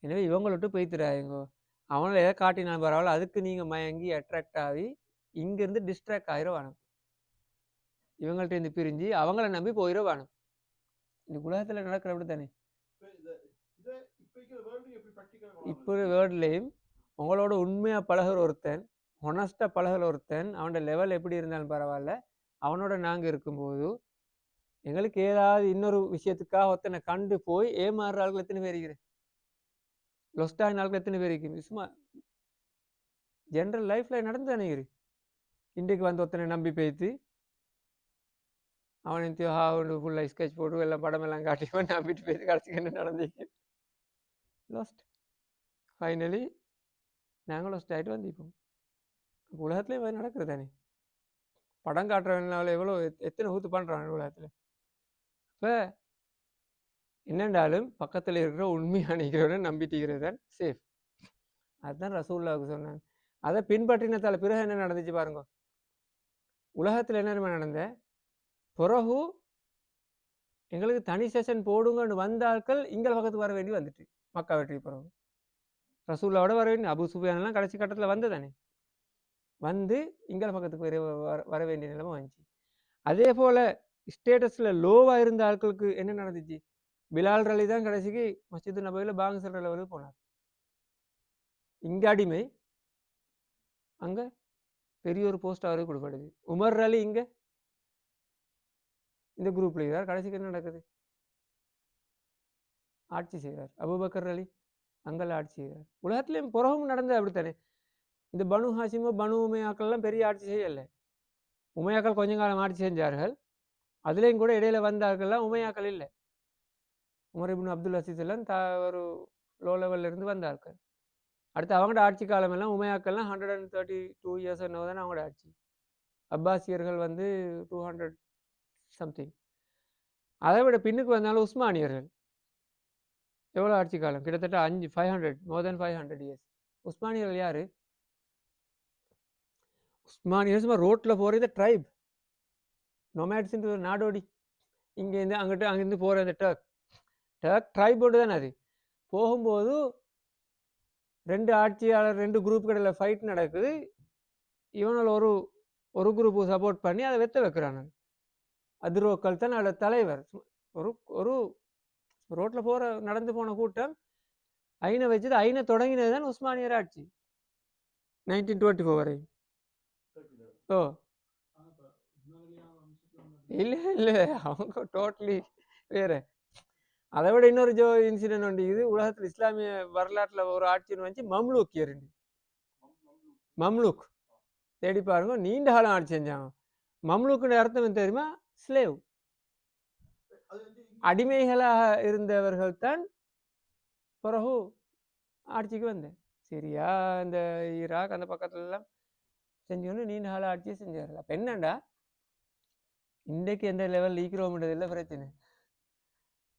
Speaker 1: எனவே இவங்களை விட்டு போய்த்துறாங்க. அவங்கள எதை காட்டினாலும் பரவாயில்ல, அதுக்கு நீங்க மயங்கி அட்ராக்ட் ஆகி இங்கிருந்து டிஸ்ட்ராக்ட் ஆகிட வேணும். இவங்கள்ட்ட இருந்து பிரிஞ்சு அவங்கள நம்பி போயிட வேணும். இந்த உலகத்தில் நடக்கிற அப்படி தானே. இப்போ வேர்ட்லேயும் உங்களோட உண்மையாக பழகிற ஒருத்தன், ஹொனஸ்டாக பழகிற ஒருத்தன், அவனோட லெவல் எப்படி இருந்தாலும் பரவாயில்ல, அவனோட நாங்கள் இருக்கும்போது எங்களுக்கு ஏதாவது இன்னொரு விஷயத்துக்காக ஒருத்தனை கண்டு போய் ஏமாறுற ஆட்கள் எத்தனை பேர் இருக்கிறேன், லொஸ்டாகின ஆட்கள் எத்தனை பேர் இருக்கு. சும்மா ஜென்ரல் லைஃப்பில் நடந்து தானே இருக்கு. இன்றைக்கு வந்து ஒருத்தனை நம்பி பேத்து அவன் ஃபுல்லாக ஸ்கெட்ச் போட்டு எல்லாம் படம் எல்லாம் காட்டி நம்பிட்டு போயிட்டு கடைசிக்கு என்ன நடந்துச்சு, லாஸ்ட். ஃபைனலி நாங்கள் லாஸ்ட் ஆகிட்டு வந்திப்போம். உலகத்துலேயே நடக்குது தானே. படம் காட்டுறவனால எவ்வளோ எத்தனை ஊத்து பண்ணுறாங்க உலகத்தில். இப்போ என்னென்றாலும் பக்கத்தில் இருக்கிற உண்மையாக நிற்கிறவனை நம்பிட்டுக்கிறது தான் சேஃப். அதுதான் ரசூலுல்லாஹ்வுக்கு சொன்னாங்க. அதை பின்பற்றினத்தால் பிறகு என்ன நடந்துச்சு பாருங்க. உலகத்தில் என்ன நடந்த பிறகு எங்களுக்கு தனி செஷன் போடுங்கன்னு வந்த ஆட்கள் இங்கே பக்கத்துக்கு வர வேண்டி வந்துட்டு, மக்கா வெற்றி பிறகு ரசூலுல்லாவோட வர வேண்டிய அபு சுஃபியான்லாம் கடைசி கட்டத்தில் வந்ததானே, வந்து இங்கே பக்கத்துக்கு வர வேண்டிய நிலைமை வந்துச்சு. அதே போல் ஸ்டேட்டஸில் லோவாக இருந்த ஆட்களுக்கு என்ன நடந்துச்சு, பிலால் ரலி தான் கடைசிக்கு மஸ்ஜிது நபவியில் பாங்கு சொல்கிற லெவலுக்கு போனார். இங்கே அடிமை, அங்கே பெரிய ஒரு போஸ்ட் அவருக்கு கொடுக்கப்படுது. உமர் அலி இங்கே இந்த குரூப்ல இருக்கிறார், கடைசிக்கு என்ன நடக்குது, ஆட்சி செய்கிறார். அபூபக்கர் அலி அங்கெல்லாம் ஆட்சி செய்கிறார். உலகத்துலேயும் புறவும் நடந்தது அப்படித்தானே. இந்த பனு ஹாஷிமோ பனு உமையாக்கள்லாம் பெரிய ஆட்சி செய்யலை. உமையாக்கள் கொஞ்ச காலம் ஆட்சி செஞ்சார்கள், அதுலேயும் கூட இடையில வந்தார்கள்லாம் உமையாக்கள் இல்லை. உமர் இப்னு அப்துல் அசீஸ் எல்லாம் ஒரு லோ லெவல்ல இருந்து வந்தார்கள். அடுத்து அவங்களோட ஆட்சி காலம் எல்லாம் உமையாக்கள்லாம் 132 இயர்ஸ் என்ன தானே அவங்களோட ஆட்சி. அப்பாசியர்கள் வந்து 200 சம்திங். அதை விட பின்னுக்கு வந்தாலும் உஸ்மானியர்கள் எவ்வளோ ஆட்சி காலம், கிட்டத்தட்ட 500 மோர் தென் 500 இயர்ஸ். உஸ்மானியர்கள் யாரு? உஸ்மானியர்ஸ் ரோட்டில் போகிற இந்த ட்ரைப் நொமேட்ஸ்ன்ற ஒரு நாடோடி இங்கேருந்து அங்கிட்டு அங்கேருந்து போகிற இந்த டர்க் ட்ரைபோடு தானே அது போகும்போது ரெண்டு ஆட்சியாளர் ரெண்டு குரூப் கடையில் ஃபைட் நடக்குது. இவனால் ஒரு குரூப்பு சப்போர்ட் பண்ணி அதை வெத்த வைக்கிறாங்க. அதிரோக்கள் தான் அதோட தலைவர். ஒரு ஒரு ரோட்டில் போகிற நடந்து போன கூட்டம் ஐனை வச்சது. ஐனை தொடங்கினது தான் உஸ்மானியர் ஆட்சி 1924 வரை. ஓ இல்லை இல்லை, அவங்க டோட்டலி வேற. அதை விட இன்னொரு இன்சிடென்ட் உண்டு. இது உலகத்தில் இஸ்லாமிய வரலாற்றில் ஒரு ஆட்சின்னு வந்து மம்லூக்கியர். மம்லூக் தேடி பாருங்க, நீண்ட காலம் ஆட்சி செஞ்சாங்க. மம்லூக்குன்னு அர்த்தம் தெரியுமா? ஸ்லேவ், அடிமைகளாக இருந்தவர்கள் தான் பிறகு ஆட்சிக்கு வந்தேன். சிரியா இந்த ஈராக் அந்த பக்கத்துல எல்லாம் செஞ்சோன்னு நீண்ட கால ஆட்சியை செஞ்சார்கள். அப்போ என்னண்டா இன்றைக்கு எந்த லெவல் ஈக்கிறோம்ன்றது இல்லை பிரச்சனை.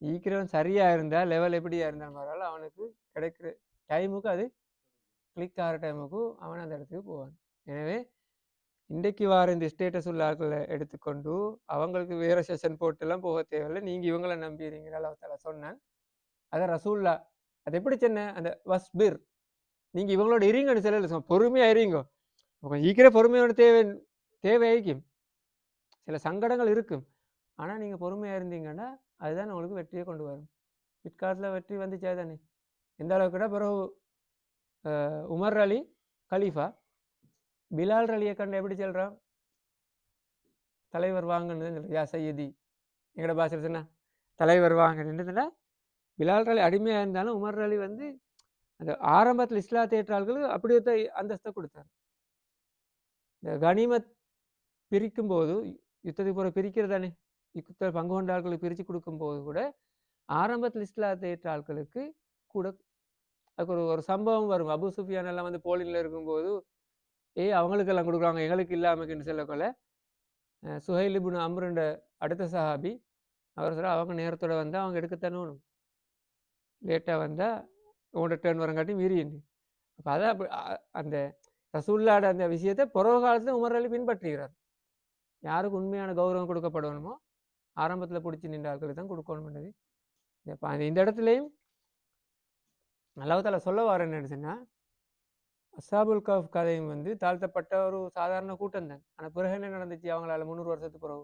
Speaker 1: ஈக்கிறவன் சரியா இருந்தா லெவல் எப்படியா இருந்தால் பரவாயில்ல, அவனுக்கு கிடைக்கிற டைமுக்கு அது கிளிக் ஆகிற டைமுக்கு அவன் அந்த இடத்துக்கு போவான். எனவே இன்றைக்கு வார இந்த ஸ்டேட்டஸ் உள்ள ஆட்களை எடுத்துக்கொண்டு அவங்களுக்கு வேற செஷன் போட்டுலாம் போக தேவையில்லை. நீங்கள் இவங்களை நம்பிடுறீங்க. அல்லாஹ் சொன்னான் அதை ரசூல்லா அது எப்படி சொன்ன அந்த வஸ்பிர், நீங்கள் இவங்களோட இருங்கன்னு சொல்லல, பொறுமையாக இருங்கோ. ஈக்கிற பொறுமையோட தேவைக்கும் சில சங்கடங்கள் இருக்கும். ஆனால் நீங்கள் பொறுமையாக இருந்தீங்கன்னா அதுதான் உங்களுக்கு வெற்றியை கொண்டு வரும். பிற்காலத்தில் வெற்றி வந்துச்சா தானே. எந்த அளவுக்குடா பிறகு உமர் அலி கலீஃபா பிலால் அலியை கண்டு எப்படி சொல்கிறான்? தலைவர் வாங்கன்னு யா சையதி, எங்கட பாஷையில் சொன்னா தலைவர் வாங்கன்னு. பிலால் அலி அடிமையாக இருந்தாலும் உமர் அலி வந்து அந்த ஆரம்பத்தில் இஸ்லாத்தை ஏற்றாள்களுக்கு அப்படியே அந்தஸ்தை கொடுத்தார். இந்த கனிமத் பிரிக்கும் போது யுத்தத்துக்கு போகிற பிரிக்கிறதானே, யுத்த பங்கு கொண்ட ஆட்களுக்கு பிரித்து கொடுக்கும்போது கூட ஆரம்பத்தில் இஸ்லாத்தை ஏற்ற ஆட்களுக்கு கூட அதுக்கு ஒரு சம்பவம் வரும். அபு சுஃபியான் எல்லாம் வந்து போலினில் இருக்கும்போது அவங்களுக்கெல்லாம் கொடுக்குறாங்க, எங்களுக்கு இல்லாமக்குன்னு சொல்லக்கொள்ள சுஹைல் இப்னு அம்ருன்ற அடுத்த சஹாபி அவர் சொல்ல அவங்க நேரத்தோட வந்தால் அவங்க எடுக்கத்தானே வேணும், லேட்டாக வந்தால் உங்களோட டேர்ன் வரங்காட்டி மீறியண்டு. அப்போ அதான் அந்த ரசூல்லாட அந்த விஷயத்தை புறவ காலத்தில் உமர் அலி பின்பற்றுகிறார். யாருக்கு உண்மையான கௌரவம் கொடுக்கப்படணுமோ ஆரம்பத்தில் பிடிச்சி நின்ற ஆட்களுக்கு தான் கொடுக்கணும்ன்றது. இந்த இடத்துலையும் அல்லாஹ் தஆலா சொல்ல வர என்னன்னு சொன்னால், அஸ்ஹாபுல் கஹ்ஃப் கதையும் வந்து தாழ்த்தப்பட்ட ஒரு சாதாரண கூட்டம் தான். ஆனால் பிறகு என்ன நடந்துச்சு? அவங்களால 300 வருஷத்துக்கு பிறகு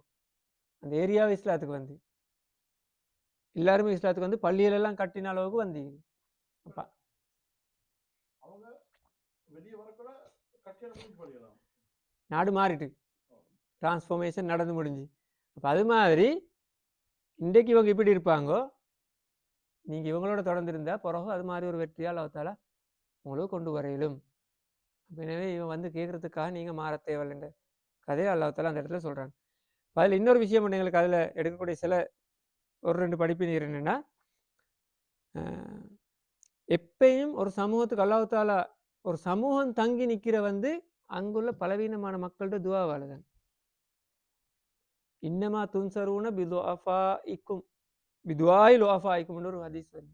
Speaker 1: அந்த ஏரியாவை இஸ்லாத்துக்கு வந்து எல்லாருமே இஸ்லாத்துக்கு வந்து பள்ளிகளெல்லாம் கட்டின அளவுக்கு வந்து நாடு மாறிட்டு டிரான்ஸ்ஃபர்மேஷன் நடந்து முடிஞ்சு. அப்போ அது மாதிரி இன்றைக்கு இவங்க இப்படி இருப்பாங்கோ, நீங்கள் இவங்களோட தொடர்ந்து இருந்தால் பிறகு அது மாதிரி ஒரு வெற்றியால் அல்லாஹ் தஆலா உங்களுக்கு கொண்டு வரையிலும். எனவே இவன் வந்து கேட்கறதுக்காக நீங்கள் மாற தேவையில்லைன்ற கதையை அல்லாஹ் தஆலா அந்த இடத்துல சொல்கிறான். அதில் இன்னொரு விஷயம் ஒன்று எங்களுக்கு அதில் எடுக்கக்கூடிய சில ஒரு 2 படிப்பினர் என்னென்னா, எப்பயும் ஒரு சமூகத்துக்கு அல்லாஹ் தஆலா ஒரு சமூகம் தங்கி நிற்கிற வந்து அங்குள்ள பலவீனமான மக்கள்கிட்ட துஆவால தான். இன்னமா துன்சரூன பிதுஆஃபாஇக்கும் பிதுஆஇல் உஆஃபாஇக்கும்னு ஒரு ஹதீஸ் வருது.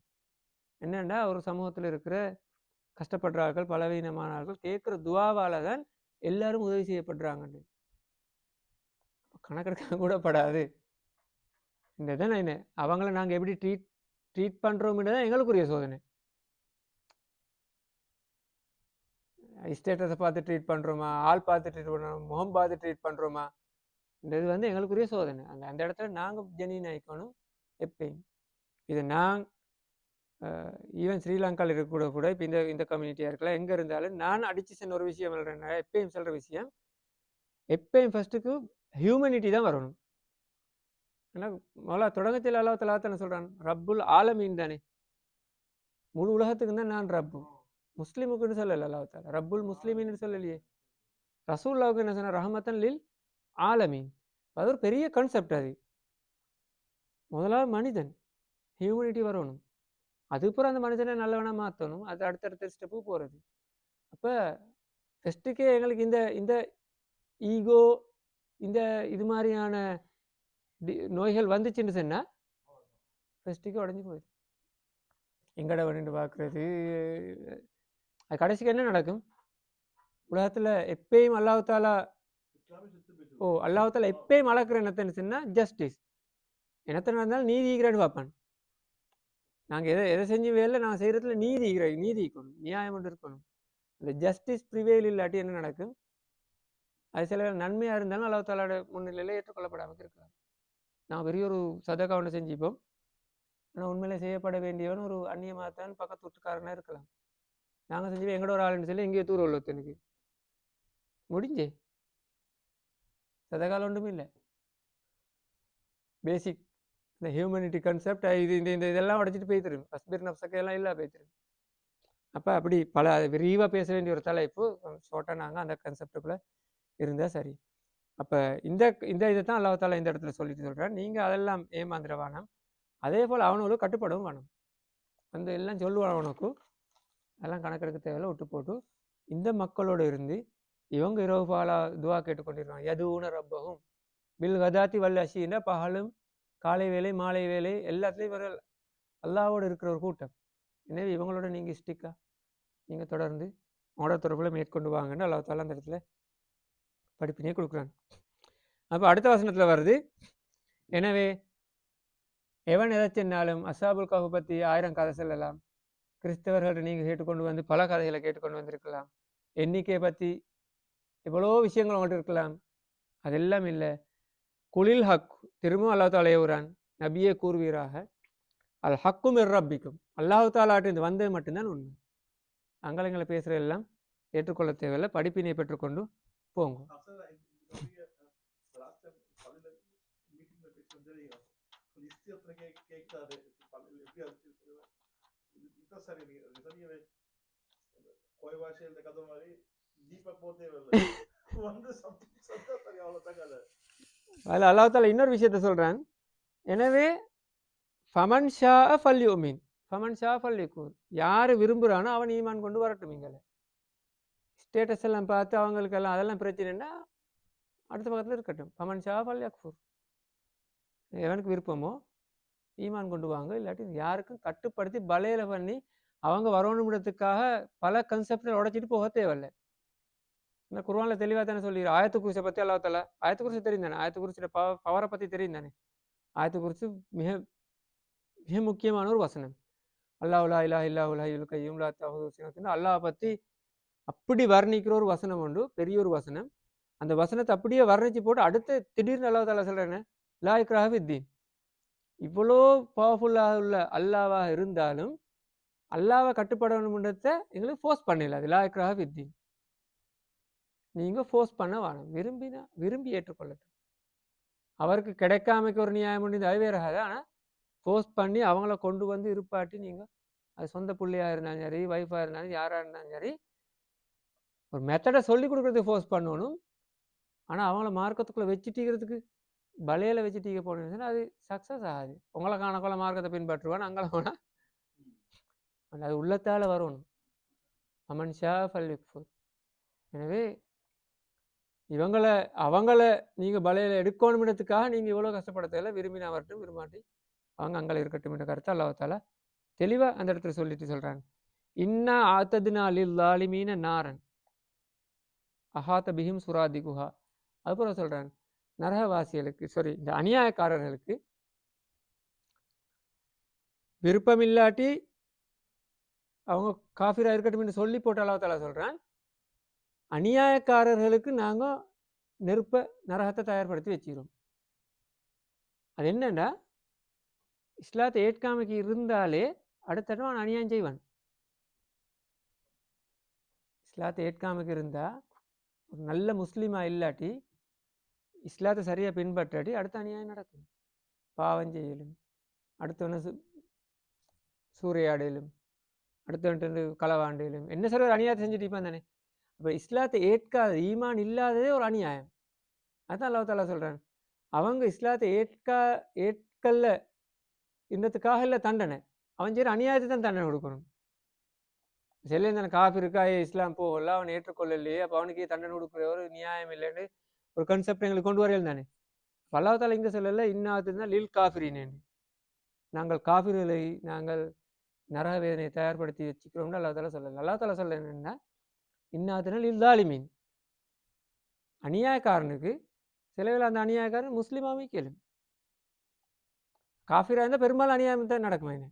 Speaker 1: என்னென்னா ஒரு சமூகத்தில் இருக்கிற கஷ்டப்படுற ஆட்கள் பலவீனமான ஆட்கள் கேட்குற துஆவால தான் எல்லாரும் உதவி செய்யப்படுறாங்க. கணக்கெடுக்க கூட படாது. இந்த தான் என்ன அவங்கள நாங்கள் எப்படி ட்ரீட் பண்ணுறோம்ன்றதான் எங்களுக்குரிய சோதனை. ஸ்டேட்டஸை பார்த்து ட்ரீட் பண்ணுறோமா, ஆள் பார்த்து ட்ரீட் பண்ணுறோமா, முகம் பார்த்து ட்ரீட் பண்ணுறோமா, இந்த இது வந்து எங்களுக்குரிய சோதனை. அந்த இடத்துல நாங்கள் ஜெனின் ஆகிக்கணும் எப்பயும். இதை ஈவன் ஸ்ரீலங்காவில் இருக்கக்கூட கூட இப்போ இந்த கம்யூனிட்டியாக இருக்கலாம், எங்கே இருந்தாலும் நான் அடித்து சென்ற ஒரு விஷயம் சொல்கிறேன், எப்பயும் சொல்கிற விஷயம், எப்பயும் ஃபஸ்ட்டுக்கு ஹியூமனிட்டி தான் வரணும். ஏன்னா மொழா தொடங்கத்தில் அல்லாஹ் தஆலா தானே சொல்கிறான், ரப்புல் ஆலமீன் தானே, முழு உலகத்துக்கு தான் நான் ரப்பு. முஸ்லீமுக்குன்னு சொல்லலை அல்லாஹ் தஆலா, ரப்புல் முஸ்லிமின்னு சொல்லலையே. ரசூலுல்லாஹ்வுக்கு என்ன சொன்ன, ரஹமத்தன் லில் ஆலமீன். அது ஒரு பெரிய கான்செப்ட். அது முதலாவது மனிதன் ஹியூமனிட்டி வரணும், அதுக்கப்புறம் அந்த மனிதனை நல்லவனாக மாற்றணும், அது அடுத்தடுத்த ஸ்டெப்பு போகிறது. அப்போ ஃபஸ்ட்டுக்கே எங்களுக்கு இந்த ஈகோ இந்த இது மாதிரியான நோய்கள் வந்துச்சுன்னு சொன்னால் ஃபஸ்ட்டுக்கு உடஞ்சி போயிடுது. எங்கட வந்துட்டு பார்க்குறது, அது கடைசிக்கு என்ன நடக்கும்? உலகத்துல எப்பயும் அல்லாஹ் தாலா அல்லாஹ் தாலா எப்பயும் அளக்குற என்னத்தன்னு சொன்னா ஜஸ்டிஸ். என்னத்த நடந்தாலும் நீதி ஈகிறான்னு பார்ப்பான். நாங்கள் எதை செஞ்சு வேலை நாங்கள் செய்கிறதுல நீதி இருக்கணும், நியாயம் ஒன்று இருக்கணும். அந்த ஜஸ்டிஸ் ப்ரிவேல் இல்லாட்டி என்ன நடக்கும்? அது சில நன்மையாக இருந்தாலும் அல்லாஹ் தாலாவோட முன்னிலையில் ஏற்றுக்கொள்ளப்படாமல் இருக்கலாம். நான் பெரிய ஒரு சதகா ஒன்று செஞ்சுப்போம், ஆனால் உண்மையிலே செய்யப்பட வேண்டியவன் ஒரு அந்நியமாகத்தான் பக்கத்து வீட்டுக்காரனாக இருக்கலாம். நாங்கள் செஞ்சு எங்களோட ஒரு ஆளுன்னு சொல்லி எங்கேயோ தூரம் உள்ளத்தனுக்கு முடிஞ்சே சதகாலம் ஒன்றுமே இல்லை. பேசிக் இந்த ஹியூமனிட்டி கான்செப்ட் இந்த இதெல்லாம் உடச்சிட்டு போய்த்திரும். அஸ்பிர் நப்சக்கையெல்லாம் இல்லை போய்த்திரும். அப்போ அப்படி பல விரிவாக பேச வேண்டிய ஒரு தலைப்பு ஷார்ட்டாக நாங்கள் அந்த கான்செப்டுக்குள்ளே இருந்தால் சரி. அப்போ இந்த இதை தான் அல்லாஹ் தாலா இந்த இடத்துல சொல்லிட்டு சொல்கிறேன், நீங்கள் அதெல்லாம் ஏமாந்துட வேணாம். அதே போல் அவனுக்கு கட்டுப்படவும் வேணும். அந்த எல்லாம் சொல்லுவான் அவனுக்கு, அதெல்லாம் கணக்கெடுக்க தேவையில்லை, விட்டு போட்டு இந்த மக்களோடு இருந்து இவங்க இரவு பாலா துவா கேட்டுக்கொண்டிருக்காங்க. யதுன ரப்பகும் பில் கதாத்தி வல்ல அஷீன, பகலும் காலை வேலை மாலை வேலை எல்லாத்துலேயும் இவர்கள் அல்லாவோடு இருக்கிற ஒரு கூட்டம். எனவே இவங்களோட நீங்கள் ஸ்டிக்கா நீங்கள் தொடர்ந்து உங்களோட தொடர்பில் மேற்கொண்டு வாங்கன்னு அல்லாஹ் தாலா அந்த இடத்துல படிப்பினையே கொடுக்குறாங்க. அப்போ அடுத்த வசனத்தில் வருது, எனவே எவன் எதை சொன்னாலும் அஸ்ஸாபுல் கஹ்ஃப் பற்றி 1000 கதை சொல்லலாம், கிறிஸ்தவர்கள் நீங்கள் கேட்டுக்கொண்டு வந்து பல கதைகளை கேட்டுக்கொண்டு வந்திருக்கலாம், எண்ணிக்கையை பற்றி எவ்வளோ விஷயங்கள் உங்கள்கிட்ட இருக்கலாம், அதெல்லாம் இல்லை. குளில் ஹக், திரும்பவும் அல்லாஹ் தாலா ஏவுறான், நபியே கூறுவீராக, அல் ஹக்கும் ரப்பிக்கும், அல்லாஹ் தாலாட்டு இது வந்தது மட்டும்தான் உண்மை. அங்கலங்களை பேசுகிற எல்லாம் ஏற்றுக்கொள்ள தேவையில்லை, படிப்பினை பெற்றுக்கொண்டு போங்க. அதில் அல்லாஹ் தாலா இன்னொரு விஷயத்த சொல்றான், எனவே ஃபமன் ஷா ஃபல்யுமின் ஃபமன் ஷா ஃபல்யக்கூர், யார் விரும்புகிறானோ அவன் ஈமான் கொண்டு வரட்டும். இங்கே ஸ்டேட்டஸ் எல்லாம் பார்த்து அவங்களுக்கெல்லாம் அதெல்லாம் பிரச்சனைன்னா அடுத்த பக்கத்தில் இருக்கட்டும். ஃபமன் ஷா ஃபல்யக்ஃபுர், எவனுக்கு விருப்பமோ ஈமான் கொண்டு வாங்க, இல்லாட்டி யாருக்கும் கட்டுப்படுத்தி பலையில பண்ணி அவங்க வரணும்ன்றதுக்காக பல கன்செப்டை உடைச்சிட்டு போக தேவையில்லை. இந்த குர்ஆன்ல தெளிவாக தானே சொல்லி, ஆயத்து குர்சியை பற்றி அல்லாஹ் தாலா, ஆயத்து குர்சி தெரியும் தானே, ஆயத்து குர்சியோட பவரை பற்றி தெரியும் தானே. ஆயத்து குர்சி மிக மிக முக்கியமான ஒரு வசனம். அல்லாஹ் லா இலாஹ இல்லல்லாஹுல் ஹய்யுல் கய்யூம் லா தஅஹுதுஹு சினத்துன், அல்லாஹ் பற்றி அப்படி வர்ணிக்கிற ஒரு வசனம் உண்டு, பெரிய ஒரு வசனம். அந்த வசனத்தை அப்படியே வர்ணிச்சு போட்டு அடுத்து திடீர்னு அல்லாஹ் தாலா சொல்றேன்னு லா இக்ராஹ ஃபித்தீன். இவ்வளோ பவர்ஃபுல்லாக உள்ள அல்லாவாக இருந்தாலும் அல்லாவை கட்டுப்படணும்ன்றத எங்களுக்கு ஃபோர்ஸ் பண்ணல. அது லா இக்ராஹ ஃபித்தீன், நீங்கள் ஃபோர்ஸ் பண்ண வேணும், விரும்பி ஏற்றுக்கொள்ளட்டும். அவருக்கு கிடைக்காமைக்கு ஒரு நியாயம் முடிந்து அது வேறாது. ஆனால் ஃபோர்ஸ் பண்ணி அவங்கள கொண்டு வந்து இருப்பாட்டி நீங்கள், அது சொந்த பிள்ளையாக இருந்தாலும் சரி, ஒய்ஃபாக இருந்தாலும் யாராக இருந்தாலும் சரி, ஒரு மெத்தடை சொல்லி கொடுக்குறதுக்கு ஃபோர்ஸ் பண்ணணும். ஆனால் அவங்கள மார்க்கத்துக்குள்ளே வச்சுட்டிக்கிறதுக்கு பலையில் வச்சுட்டீங்க போனீங்கன்னா அது சக்ஸஸ் ஆகாது. உங்களை காணக்குள்ள மார்க்கத்தை பின்பற்றுவான், அங்கே போனால் அது உள்ளத்தால் வரணும். அமன் ஷா ஃபல்யக்ஃபுர். எனவே அவங்கள நீங்கள் பலையில் எடுக்கணும்ன்றதுக்காக நீங்கள் இவ்வளோ கஷ்டப்பட தேவை, விரும்பினா வரட்டும், விரும்பாட்டி அவங்க அங்கே இருக்கட்டும் என்ற கருத்தை அல்லாஹ் தாலா தெளிவாக அந்த இடத்துல சொல்லிட்டு சொல்கிறாங்க. இன்னா ஆத்ததுனா லில் லாலிமீன நாரன் அஹாத்த பிஹிம் சுராதி குஹா. அதுபோல் சொல்கிறாங்க, நரகவாசிகளுக்கு இந்த அநியாயக்காரர்களுக்கு விருப்பமில்லாட்டி அவங்க காஃபிராக இருக்கட்டும் சொல்லி போட்டு அல்லாஹ் தாலா சொல்கிறான், அநியாயக்காரர்களுக்கு நாங்கள் நெருப்பை நரகத்தை தயார்படுத்தி வச்சுக்கிறோம். அது என்னண்டா, இஸ்லாத்தை ஏற்காமைக்கு இருந்தாலே அடுத்தடம் அவன் அநியாயம் செய்வான். இஸ்லாத்தை ஏற்காமைக்கு இருந்தால் ஒரு நல்ல முஸ்லீமாக இல்லாட்டி, இஸ்லாத்தை சரியாக பின்பற்றாட்டி அடுத்த அநியாயம் நடக்கும். பாவம் செய்யலும், அடுத்தவன சூறையாடலும், அடுத்தவன்ட்டு களவாண்டையிலும், என்ன சொல்ற ஒரு அநியாயத்தை செஞ்சுட்டு இருப்பான் தானே. அப்போ இஸ்லாத்தை ஏற்காத ஈமான் இல்லாததே ஒரு அநியாயம். அதுதான் அல்லாஹ் தாலா சொல்கிறான், அவங்க இஸ்லாத்தை ஏற்கல்ல இன்னத்துக்காக இல்லை தண்டனை, அவன் செய்கிற அநியாயத்தை தான் தண்டனை கொடுக்கணும். செல்லே தானே காஃபி இருக்கா, இஸ்லாம் போகல, அவன் ஏற்றுக்கொள்ளலையே, அப்போ அவனுக்கே தண்டனை கொடுக்குற ஒரு நியாயம் இல்லைன்னு ஒரு கன்செப்ட் எங்களுக்கு கொண்டு வரையில் தானே. அல்லாஹ் தாலா இங்கே சொல்லலை, இன்னாத்துனா லில் காஃபிரின்னு, நாங்கள் காஃபிர்களை நாங்கள் நரக வேதனையை தயார்படுத்தி வச்சுக்கிறோம்னு அல்லாஹ் தாலா சொல்லலை. அல்லாஹ் தாலா சொல்ல என்னன்னா, இன்னாத்தினல் இல்லாலிமீன். அநியாயக்காரனுக்கு சில வேளை அந்த அநியாயக்காரன் முஸ்லீமாவே கேளும். காஃபிரா இருந்தால் பெரும்பாலும் அநியாயம் தான் நடக்கும். என்ன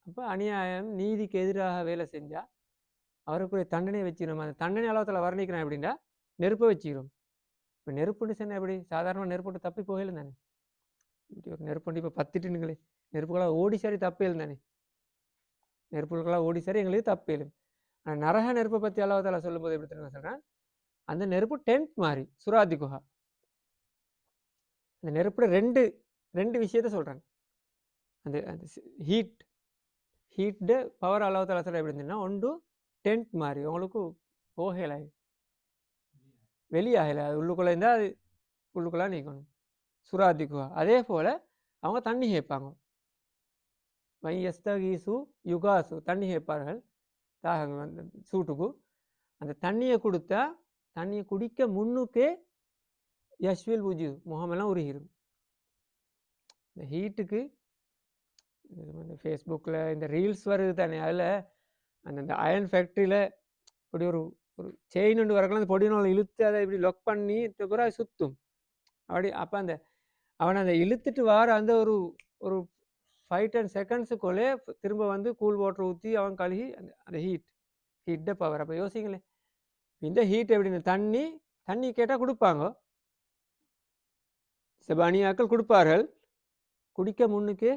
Speaker 1: அப்போ அநியாயம் நீதிக்கு எதிராக வேலை செஞ்சால் அவருக்குரிய தண்டனையை வச்சுக்கிறோம். அந்த தண்டனை அளவத்தில் வர்ணிக்கிறோம் எப்படின்னா நெருப்பை வச்சுக்கிறோம். இப்போ நெருப்புன்னு சொன்னால் எப்படி சாதாரண நெருப்புட்டு தப்பி போகலும் தானே. இப்படி ஒரு நெருப்புண்டு இப்போ பத்திட்டுனுங்களே நெருப்புகளாக ஓடி சரி தப்பேலும் தானே. நெருப்புகளாக ஓடி சரி எங்களுக்கு தப்பேலும். ஆனால் நரக நெருப்பை பற்றி அளவத்தில் சொல்லும்போது எப்படி தெரியுமா சொல்கிறேன், அந்த நெருப்பு டென்ட் மாதிரி சுராதி குஹா. அந்த நெருப்புல ரெண்டு விஷயத்த சொல்கிறாங்க. அந்த அந்த ஹீட்டு பவர் அளவத்தில் சொல்ல எப்படி இருந்துன்னா ஒன்று டென்ட் மாதிரி உங்களுக்கு போகலை வெளியாகலை, அது உள்ளுக்குள்ளே இருந்தால் அது உள்ளுக்குள்ளே நீக்கணும் சுராதி குஹா. அதே போல் அவங்க தண்ணி கேட்பாங்க. மையஸ்தகீசு யுகாசு தண்ணி கேட்பார்கள் தாகங்க அந்த சூட்டுக்கு. அந்த தண்ணியை கொடுத்தா தண்ணியை குடிக்க முன்னுக்கே யஷ்வில் உஜு முகமெல்லாம் உருகிடும். இந்த ஹீட்டுக்கு இந்த ஃபேஸ்புக்கில் இந்த ரீல்ஸ் வருது தானே, அதில் அந்த அயன் ஃபேக்ட்ரியில் இப்படி ஒரு செயின் ஒன்று வரக்கலாம், அந்த பொடியினால் இழுத்து அதை இப்படி லொக் பண்ணி பிறகு அது சுற்றும் அப்படி. அப்போ அவனை அதை இழுத்துட்டு வார அந்த ஒரு 5-10 செகண்ட்ஸுக்குள்ளே திரும்ப வந்து கூல் வாட்டர் ஊற்றி அவன் கழுகி அந்த ஹீட்டை பவர். அப்போ யோசிங்களேன், இந்த ஹீட் எப்படின்னு தண்ணி கேட்டால் கொடுப்பாங்க, செபானியாக்கள் கொடுப்பார்கள், குடிக்க முன்னுக்கே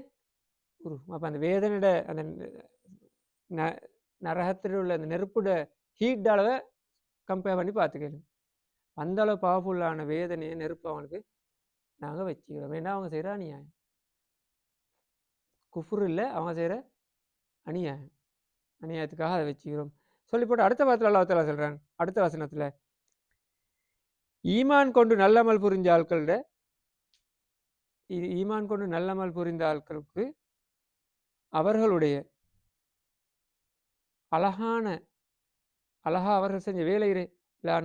Speaker 1: அப்போ அந்த வேதனையோட அந்த நரகத்தில் உள்ள அந்த நெருப்புட ஹீட் அளவை கம்பேர் பண்ணி பார்த்துக்கணும். அந்த அளவு பவர்ஃபுல்லான வேதனையை நெருப்பு அவனுக்கு நாங்கள் வச்சுக்கிறோம். ஏன்னா அவங்க செய்கிற அநியாயம் குஃபுர் இல்லை, அவங்க செய்கிற அநியாயத்துக்காக அதை வச்சுக்கிறோம் சொல்லி போட்டு அடுத்த வாரத்தில் அல்லாஹ் தஆலா சொல்கிறாங்க அடுத்த வசனத்தில், ஈமான் கொண்டு நல்லமல் புரிஞ்ச ஆட்களோட ஈமான் கொண்டு நல்லமல் புரிந்த ஆட்களுக்கு அவர்களுடைய அழகா அவர்கள் செஞ்ச வேலையிலே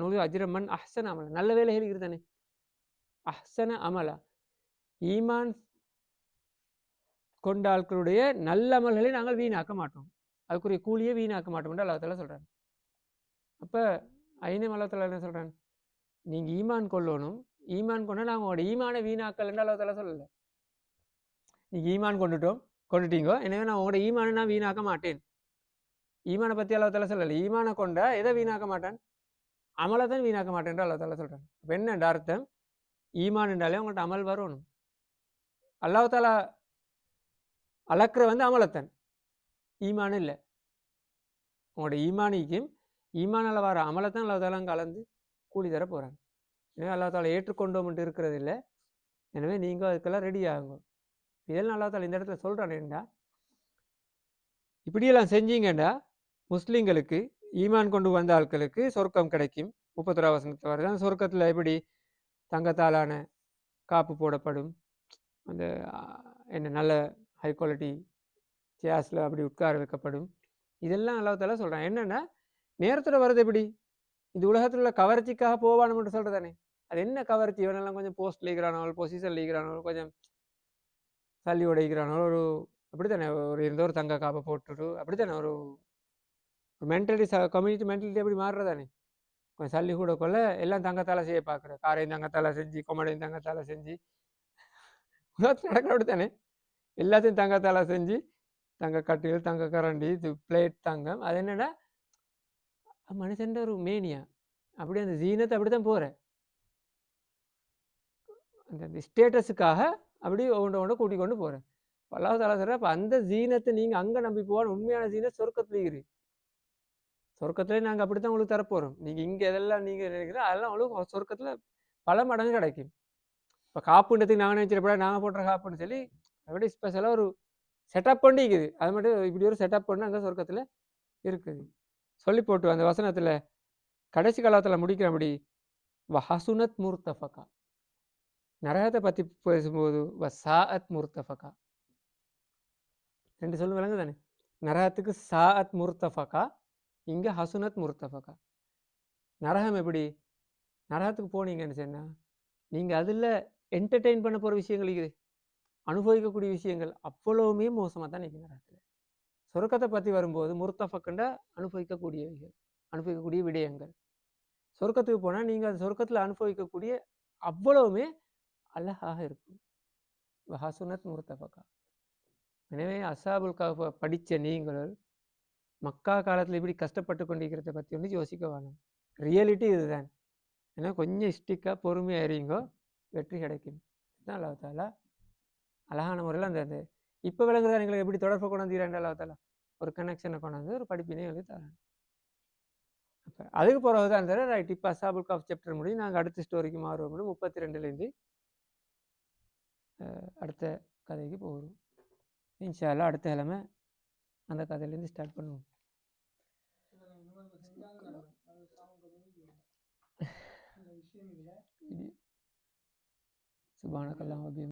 Speaker 1: நூறு அஜ்ரமன் அஹ்சன அமலா, நல்ல வேலைகள் இருக்குதானே, அஹ்சன அமலா, ஈமான் கொண்ட ஆட்களுடைய நல்ல அமல்களை நாங்கள் வீணாக்க மாட்டோம், அதுக்குரிய கூலியை வீணாக்க மாட்டோம் என்று அல்லாஹ் தஆலா சொல்றாங்க. அப்போ ஐநம் அல்லாஹ் தஆலா என்ன சொல்றாங்க, நீங்க ஈமான் கொள்ளணும், ஈமான் கொண்டா நாங்கள் உங்களோட ஈமானை வீணாக்கல் என்று அல்லாஹ் தஆலா சொல்லலை. நீங்க ஈமான் கொண்டுட்டீங்க, எனவே நான் உங்களோட ஈமானை நான் வீணாக்க மாட்டேன். ஈமானை பற்றி அல்லாஹ் தஆலா சொல்லலை. ஈமானை கொண்டா எதை வீணாக்க மாட்டேன், அமலை தான் வீணாக்க மாட்டேன் அல்லாஹ் தஆலா சொல்றாங்க. அப்போ என்ன அர்த்தம், ஈமான் என்றாலே உங்கள்கிட்ட அமல் வரணும். அல்லாஹ் தஆலா அளக்கிற வந்து அமலத்தன், ஈமான் இல்லை. உங்களோட ஈமானிக்கும் ஈமானால் வர அமலத்தான் அல்லாஹ் தஆலா கலந்து கூலி தர போகிறாங்க. எனவே அல்லாஹ் தஆலா ஏற்றுக்கொண்டோம்ட்டு இருக்கிறது இல்லை. எனவே நீங்கள் அதுக்கெல்லாம் ரெடி ஆகுங்க. இதெல்லாம் அல்லாஹ் தஆலா இந்த இடத்துல சொல்கிறானேண்டா, இப்படியெல்லாம் செஞ்சீங்கண்டா முஸ்லீம்களுக்கு ஈமான் கொண்டு வந்த ஆட்களுக்கு சொர்க்கம் கிடைக்கும். 31 வசனத்தில் வருது. சொர்க்கத்தில் எப்படி தங்கத்தாலான காப்பு போடப்படும், அந்த என்ன நல்ல ஹை குவாலிட்டி சேர்ஸில் அப்படி உட்கார வைக்கப்படும். இதெல்லாம் அல்லாஹ் தஆலா சொல்கிறான். என்னென்னா நேரத்தில் வருது எப்படி, இந்த உலகத்தில் உள்ள கவர்ச்சிக்காக போவானு மட்டும் சொல்கிறதானே. அது என்ன கவர்ச்சி, இவனெல்லாம் கொஞ்சம் போஸ்ட் லீக்கிறானோ, பொசிஷன் லீக்கிறானோ, கொஞ்சம் சல்லி உடைக்கிறானோ, அப்படித்தானே இருந்த ஒரு தங்க காப்பை போட்டுட்டு அப்படித்தானே ஒரு மென்டாலிட்டி கம்யூனிட்டி மென்டாலிட்டி எப்படி மாறுறதானே. கொஞ்சம் சல்லி கூட கொள்ள எல்லாம் தங்கத்தால் செய்ய பார்க்குற, காரையும் தங்கத்தால் செஞ்சு, கொமடையும் தங்கத்தால் செஞ்சு, நடக்கிற அப்படித்தானே. எல்லாத்தையும் தங்கத்தால் செஞ்சு, தங்க கட்டில், தங்க கரண்டி, இது பிளேட் தங்கம், அது என்னென்னா மனுஷன் ஒரு மேனியா. அப்படி அந்த ஜீனத்தை அப்படி தான் போகிறேன், அந்த ஸ்டேட்டஸுக்காக அப்படி ஒவ்வொன்று கூட்டிக் கொண்டு போகிறேன். அல்லாஹ் தஆலா சொல்ற, அப்போ அந்த ஜீனத்தை நீங்கள் அங்கே நம்பி போவான். உண்மையான ஜீனத் சொர்க்கத்துலேயே இரு. சொர்க்கத்துலேயே நாங்கள் அப்படி தான் உங்களுக்கு தரப்போகிறோம். நீங்கள் இங்கே எதெல்லாம் நீங்கள் நினைக்கிற அதெல்லாம் உங்களுக்கு சொர்க்கத்தில் பல மடங்கு கிடைக்கும். இப்போ காப்புன்றதுக்கு நாங்கள் நினைச்சிடப்பட நாங்கள் போடுற காப்புன்னு சொல்லி அப்படி ஸ்பெஷலாக ஒரு செட்டப் பண்ணிக்குது. அது மட்டும் இப்படி ஒரு செட்டப் பண்ணி அங்கே சொர்க்கத்தில் இருக்குது சொல்லி போட்டு அந்த வசனத்தில் கடைசி காலத்தில் முடிக்கிறபடி ஹசுனத் முர்தஃபகா, நரகத்தை பற்றி பேசும்போது சாஅத் முர்தஃபகா, ரெண்டு சொல்லு விளங்கு தானே. நரகத்துக்கு சாஅத் முர்தஃபகா, இங்கே ஹசுனத் முர்தஃபகா. நரகம் எப்படி, நரகத்துக்கு போனீங்கன்னு சொன்னா நீங்கள் அதில் என்டர்டெயின் பண்ண போகிற விஷயங்கள் இருக்குது, அனுபவிக்கக்கூடிய விஷயங்கள் அவ்வளவுமே மோசமாக தான் நிற்கும் நரகத்தில். சொர்க்கத்தை பற்றி வரும்போது முர்தஃபக்குண்டா அனுபவிக்கக்கூடியவைகள். அனுபவிக்கக்கூடிய விடயங்கள். சொர்க்கத்துக்கு போனால் நீங்கள் அந்த சொர்க்கத்தில் அனுபவிக்கக்கூடிய அவ்வளவுமே அழகாக இருக்கும். ஹசுனத் முர்தபகா. எனவே அஸ்ஹாபுல் கஹ்ஃப படித்த நீங்கள் மக்கா காலத்தில் இப்படி கஷ்டப்பட்டு கொண்டிருக்கிறத பற்றி வந்து யோசிக்க வேணும். ரியாலிட்டி இதுதான். ஏன்னா கொஞ்சம் ஸ்டிக்காக பொறுமையாக இருங்கோ, வெற்றி கிடைக்கும். இதுதான் அல்லாஹ் தாலா அழகான முறையில் அந்த இப்போ விளங்குதான் எங்களுக்கு எப்படி தொடர்பு கொண்டாந்து அல்லாஹ் தாலா ஒரு கனெக்ஷனை கொண்டாந்து ஒரு படிப்பினை வந்து தரேன். அப்போ அதுக்கு பிறகு தான் தர ரைட். இப்போ அஸ்ஹாபுல் கஹ்ஃப் சாப்டர் முடியும், நாங்கள் அடுத்த ஸ்டோரிக்கு மாறுவோம். 32லேருந்து அடுத்த கதைக்கு போகிறோம். இன்ஷா அல்லாஹ் அடுத்த கிழமை அந்த கதையிலேருந்து ஸ்டார்ட் பண்ணுவோம். சுப்ஹானக்கல்லாஹு வ பிஹம்திஹி